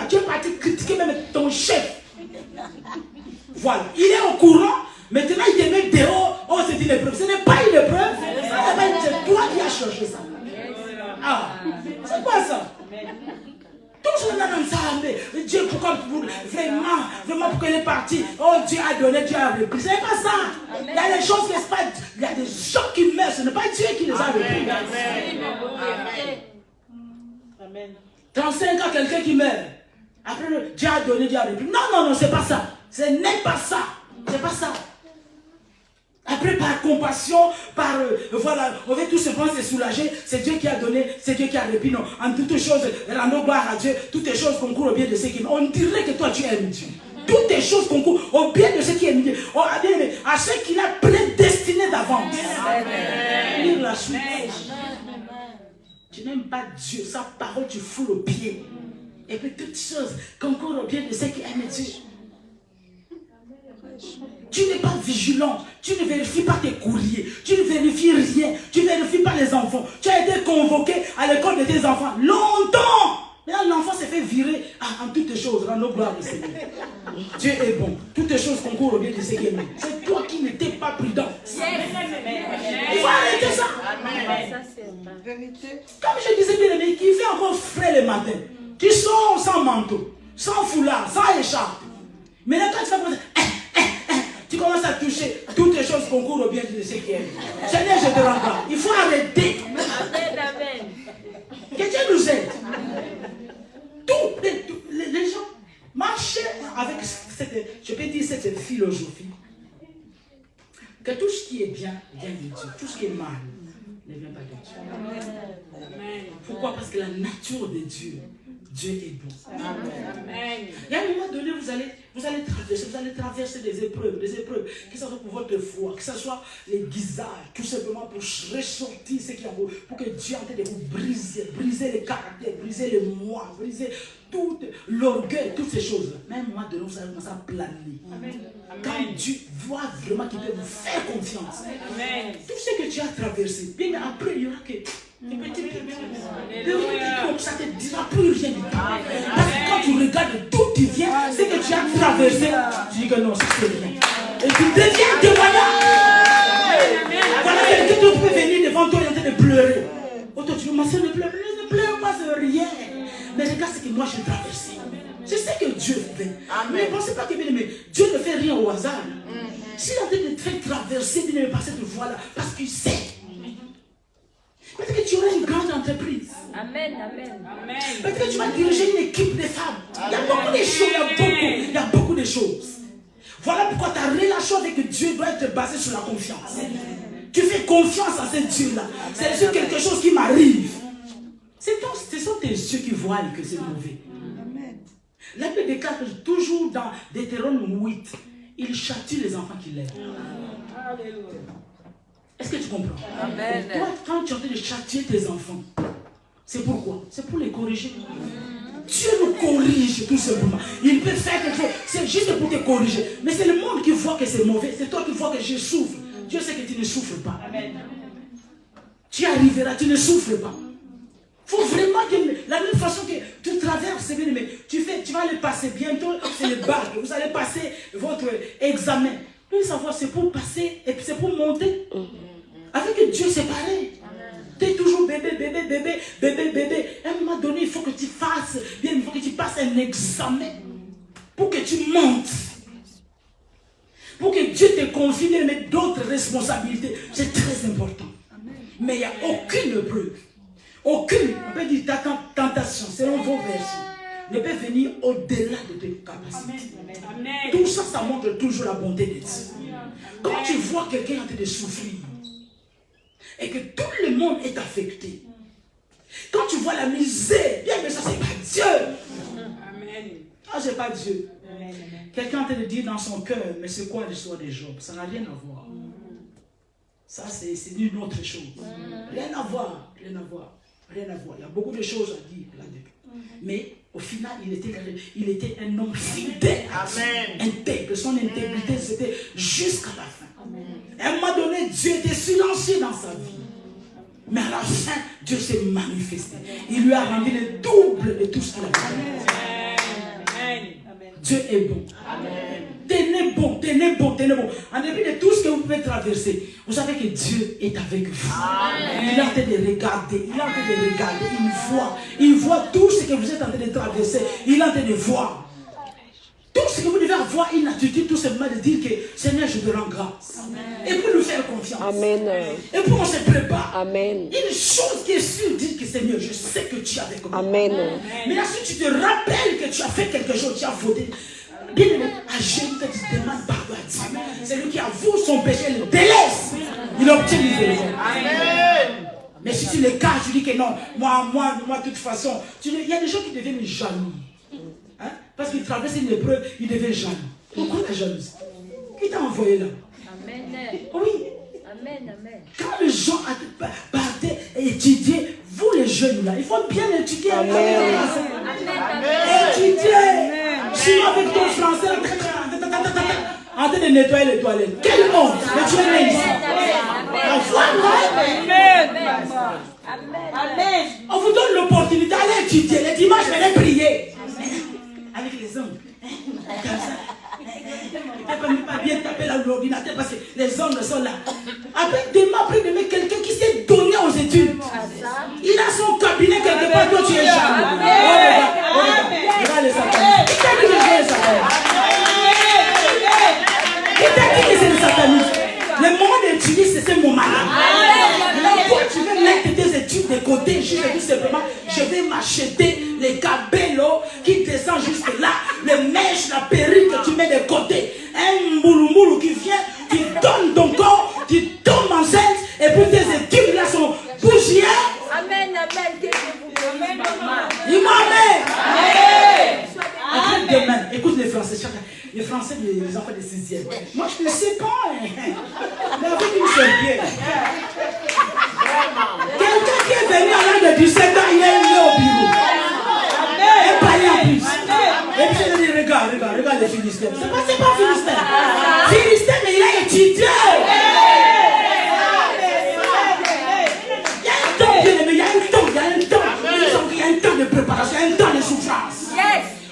Tu es parti critiquer même ton chef. Voilà. Il est au courant. Maintenant, il te met dehors. Oh, c'est une épreuve. Ce n'est pas une épreuve. C'est toi qui as cherché ça. Ah, c'est quoi ça? Toujours dans ça. Mais Dieu, pourquoi vraiment, pourquoi il est parti? Oh, Dieu a donné, Dieu a repris. Ce n'est pas ça. Il y a des choses qui se passent. Il y a des gens qui meurent. Ce n'est pas Dieu qui les a repris. Amen. 35 ans, quelqu'un qui meurt. Après, Dieu a donné, Dieu a repris. Non, c'est pas ça. Ce n'est pas ça. C'est pas ça. Après, par compassion, voilà, on veut tout simplement se soulager. C'est Dieu qui a donné, c'est Dieu qui a repris. Non, en toutes choses, rendons gloire à Dieu. Toutes les choses concourent au bien de ceux qui aiment. On dirait que toi, tu aimes Dieu. Toutes les choses concourent au bien de ceux qui aiment Dieu. Oh, à ceux qu'il a prédestinés d'avance. Lire la suite. Tu n'aimes pas Dieu. Sa parole, tu fous le pied. Et puis toutes choses concourent au bien de ceux qui aiment Dieu. Tu n'es pas vigilant, tu ne vérifies pas tes courriers, tu ne vérifies rien, tu ne vérifies pas les enfants. Tu as été convoqué à l'école de tes enfants longtemps. Maintenant l'enfant s'est fait virer en toutes choses, rends gloire au Seigneur. Dieu est bon, toutes les choses concourent au bien de ceux qui aiment. C'est toi qui n'étais pas prudent. Il faut arrêter ça. Comme je disais bien aimé, qui fait encore frais le matin. Tu sors sans manteau, sans foulard, sans écharpe. Maintenant quand tu vas poser, tu commences à toucher toutes les choses concourent au bien de ceux qui aiment. Seigneur, je te rends grâce. Il faut arrêter. Amen. Que Dieu nous aide. Les gens marchaient avec cette philosophie. Que tout ce qui est bien vient de Dieu. Tout ce qui est mal ne vient pas de Dieu. Pourquoi? Parce que la nature de Dieu est bon. Amen. Il y a un moment donné, vous allez traverser des épreuves, que ce soit pour votre foi, que ce soit les guisages, tout simplement pour ressortir ce qui est en vous, pour que Dieu est en train de vous briser les caractères, briser les moi, briser tout l'orgueil, toutes ces choses-là. Mais à un moment donné, vous allez commencer à planer. Amen. Quand Dieu voit vraiment qu'il peut vous faire confiance. Amen. Tout ce que tu as traversé, bien après, il y aura que des petits comme ça ne te dira plus rien du tout. Parce que quand tu regardes d'où tu viens, ce que tu as traversé, tu dis que non, c'est rien. Et tu deviens témoignage. Voilà quelqu'un qui peut venir devant toi et en train de pleurer. Oh, toi, tu dis, ma soeur, ne pleure pas, c'est rien. Mais regarde ce que moi j'ai traversé. Je sais que Dieu fait. Mais ne pensez pas que Dieu ne fait rien au hasard. S'il est en train de te faire traverser, il ne pas cette voie-là, parce qu'il sait. Peut-être que tu auras une grande entreprise. Amen. Peut-être que tu vas diriger une équipe de femmes. Il y a beaucoup de choses, il y a beaucoup de choses. Voilà pourquoi ta relation avec Dieu doit être basée sur la confiance. Tu fais confiance à ce Dieu-là. C'est sur quelque chose qui m'arrive. Ce sont tes yeux qui voient que c'est mauvais. La Bible déclare toujours dans Deutéronome 8 il châtie les enfants qu'il aime. Est-ce que tu comprends? Amen. Toi, quand tu es en train de châtier tes enfants, c'est pourquoi? C'est pour les corriger. Dieu nous corrige tout simplement. Il peut faire quelque chose, c'est juste pour te corriger. Mais c'est le monde qui voit que c'est mauvais. C'est toi qui vois que je souffre. Dieu sait que tu ne souffres pas. Amen. Tu arriveras, tu ne souffres pas. Il faut vraiment que, la même façon que tu traverses, mais tu vas aller passer bientôt, c'est le bac. Vous allez passer votre examen. Vous devez savoir, c'est pour passer et puis c'est pour monter. Avec Dieu, c'est pareil. Tu es toujours bébé. À un moment donné, il faut que tu fasses, bien, il faut que tu passes un examen pour que tu montes. Pour que Dieu te confie d'autres responsabilités. C'est très important. Mais il n'y a aucune preuve. Aucune, on peut dire tentation, selon vos versions, ne peut venir au-delà de tes capacités. Amen. Tout ça, ça montre toujours la bonté de Dieu. Quand tu vois quelqu'un en train de souffrir, et que tout le monde est affecté, quand tu vois la misère, bien que ça, c'est pas Dieu. Amen. Ah, c'est pas Dieu. Quelqu'un est en train de dire dans son cœur, mais c'est quoi l'histoire des Job? Ça n'a rien à voir. Ça, c'est une autre chose. Rien à voir. Rien à voir. Rien à voir. Il y a beaucoup de choses à dire là-dedans. Mais au final, il était un homme fidèle. Intègre. Son intégrité, c'était jusqu'à la fin. Amen. À un moment donné, Dieu était silencieux dans sa vie. Mais à la fin, Dieu s'est manifesté. Il lui a rendu le double de tout ce qu'il a fait. Dieu est bon. Amen. Tenez bon. En dépit de tout ce que vous pouvez traverser, vous savez que Dieu est avec vous. Amen. Il est en train de regarder. Il voit tout ce que vous êtes en train de traverser. Il est en train de voir. Tout ce que vous devez avoir une attitude tout simplement de dire que Seigneur, je te rends grâce. Amen. Et pour lui faire confiance. Amen. Et pour on se prépare. Amen. Une chose qui est sûre, dire que Seigneur, je sais que tu es avec moi. Amen. Mais là, si tu te rappelles que tu as fait quelque chose, tu as faudé. Bien aimé, à genoux, tu demandes pardon à Dieu. C'est lui qui avoue son péché, le délaisse. Il obtient l'israël. Amen. Mais si tu le caches, tu dis que non, moi, de toute façon, il y a des gens qui deviennent jaloux. Hein? Parce qu'ils traversent une épreuve, ils deviennent jaloux. Pourquoi la jalousie? Qui t'a envoyé là? Amen. Oui. Amen. Quand les gens partaient et étudiaient, vous les jeunes là, il faut bien étudier. Amen. Étudier. Sinon avec ton français, en train de nettoyer les toilettes. Quelle honte! Mais tu es né ici. Amen. On vous donne l'opportunité d'aller étudier. Les dimanches, venez prier. Avec les hommes. Comme ça. On ne peut pas bien taper l'ordinateur parce que les hommes sont là. Après demain, quelqu'un qui s'est donné aux études. Il a son cabinet quelque part, toi tu es jaloux. Regarde les satanistes. Qui t'a dit que c'est les satanistes? Qui t'a dit que c'est les satanistes? Le moment d'étudier, c'est ce moment-là. Là, tu veux mettre tes études de côté, juste tout simplement, je vais m'acheter les cabellos qui descendent jusque là, les mèches, la perruque que tu mets de côté, un mouloumou qui vient, qui donne ton corps, qui tombe enceinte, et puis tes études là sont bougies. Amen. Il m'amène. Après demain, écoute les Français, les Français, les enfants de 6e. Moi je ne sais pas, mais avec une seule bien. Quelqu'un qui est venu à l'âge de 17 ans, il est venu au bureau. Et parler en plus. Et puis je dis, regarde les Philistins. C'est pas Philistin. Philistin, mais il a étudié. Il y a un temps de préparation, un temps de souffrance.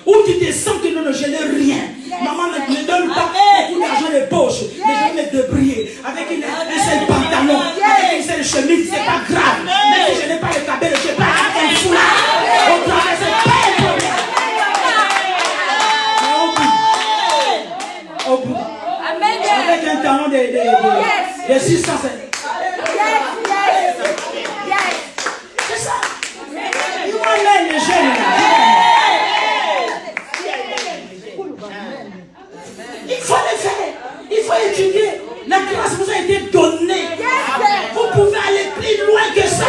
Où tu te sens que non, je n'ai rien. Maman ne me donne pas beaucoup d'argent de poche, mais je vais me débrouiller avec un seul pantalon, avec une seule chemise, c'est pas grave. Mais si je n'ai pas le cabelle, je n'ai pas un foulard. Au travail, c'est pas un problème. Au bout. Avec un talon de 600. C'est ça. Il m'emmène les jeunes. Il faut le faire. Il faut étudier. La grâce vous a été donnée. Vous pouvez aller plus loin que ça.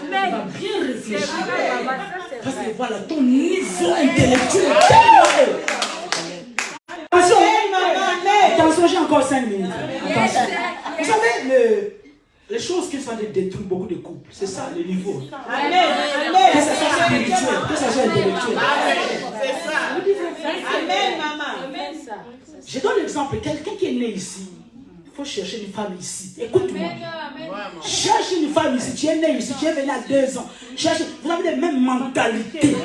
va bien réfléchir. C'est vrai, maman, ça, c'est Parce que vrai. voilà, ton niveau intellectuel est tellement haut. Attention, attention, j'ai encore 5 minutes. Attention. Vous savez, les choses qui sont détruisent beaucoup de couples, c'est ça, le niveau. Que ça soit spirituel, que ça soit intellectuel. C'est ça. Amen, maman. Je donne l'exemple, quelqu'un qui est né ici, il faut chercher une femme ici. Écoute-moi. Cherche une femme ici, tu es né ici, tu es venu à 2 ans. Cherche, vous avez les mêmes mentalités,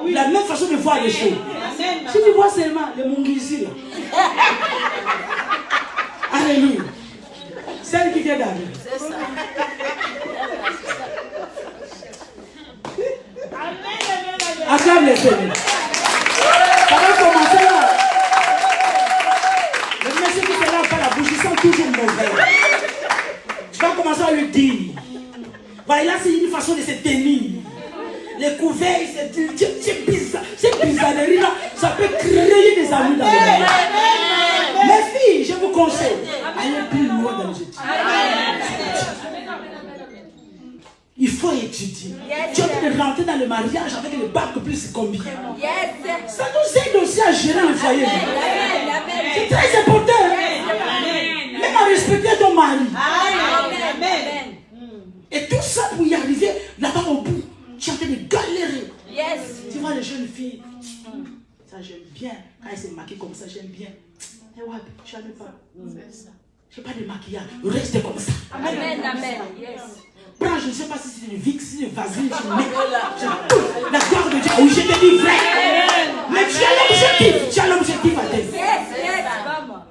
la même façon de voir les choses. Si tu vois seulement les Mungisi là. Alléluia. Celle qui vient d'arriver. C'est ça. Acclame les Seigneurs. Ça va commencer là. Le monsieur qui est là par la bouche, il sent toujours mauvais. Tu vas commencer à lui dire. Voilà, là c'est une façon de se tenir. Les couverts, c'est bizarre. Cette bizarrerie là, ça peut créer des amis dans le monde. Mes filles, je vous conseille, allez plus loin dans les études. Il faut étudier. Tu as envie de rentrer dans le mariage avec le bac plus combien. Ça nous aide aussi à gérer le foyer. C'est très important. Même à respecter ton mari. Et tout ça pour y arriver là-bas au bout. Tu es en train de galérer. Tu vois les jeunes filles. Ça j'aime bien. Quand elles se maquillent comme ça, j'aime bien. Et ouais, je n'aime pas. Je n'ai pas de maquillage. Reste comme ça. Amen, amen. Yes. Prends, je ne sais pas si c'est du Vicks, si c'est du Vaseline, la gloire de Dieu. Oui, je te dis vrai. Mais tu as l'objectif. Tu as l'objectif à tête. Yes, maman.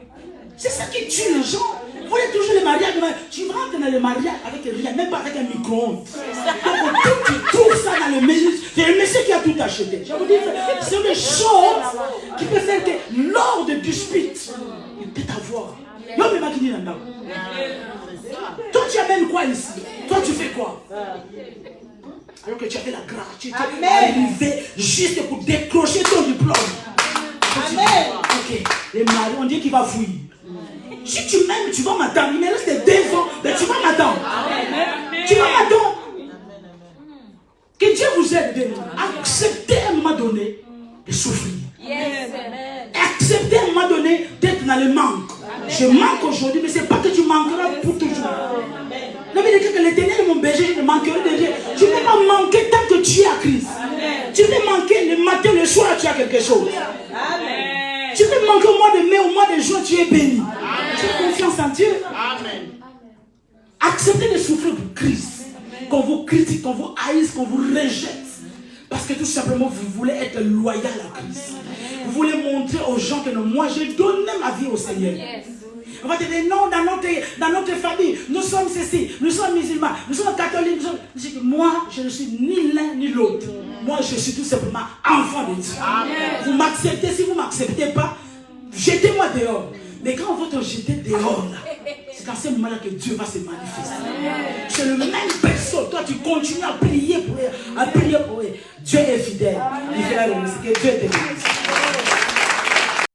C'est ça qui tue les gens. Vous voulez toujours le mariage. Tu rentres dans le mariage avec rien, même pas avec un micro-ondes. Donc, tu trouves ça dans le monsieur. C'est le monsieur qui a tout acheté. Je vous dis, c'est une chose qui peut faire que lors de dispute, il peut t'avoir. L'homme est maquillé là-dedans. Toi, tu amènes quoi ici? Toi, tu fais quoi? Alors que tu avais la grâce, tu étais arrivé juste pour décrocher ton diplôme. Amen. Ok, les maris, on dit qu'il va fouiller. Si tu m'aimes, tu vas m'attendre. Il me reste 2 ans, mais tu vas m'attendre. Tu vas m'attendre. Que Dieu vous aide. Acceptez à un moment donné de souffrir. Acceptez à un moment donné d'être dans le manque. Je manque aujourd'hui, mais ce n'est pas que tu manqueras pour toujours. Non, mais que l'Éternel est mon berger, je ne manquerai de rien. Tu ne peux pas manquer tant que tu es à Christ. Tu peux manquer le matin, le soir, tu as quelque chose. Tu peux manquer au mois de mai, au mois de juin, tu es béni. Tu as confiance en Dieu. Acceptez de souffrir pour Christ. Qu'on vous critique, qu'on vous haïsse, qu'on vous rejette. Parce que tout simplement, vous voulez être loyal à Christ. Vous voulez montrer aux gens que non, moi, j'ai donné ma vie au Seigneur. On va te dire non, dans notre famille, nous sommes ceci, nous sommes musulmans, nous sommes catholiques. Moi, je ne suis ni l'un ni l'autre. Moi, je suis tout simplement enfant de Dieu. Vous m'acceptez, si vous ne m'acceptez pas, jetez-moi dehors. Mais quand on va te jeter dehors, c'est dans ce moment-là que Dieu va se manifester. C'est le même personne. Toi, tu continues à prier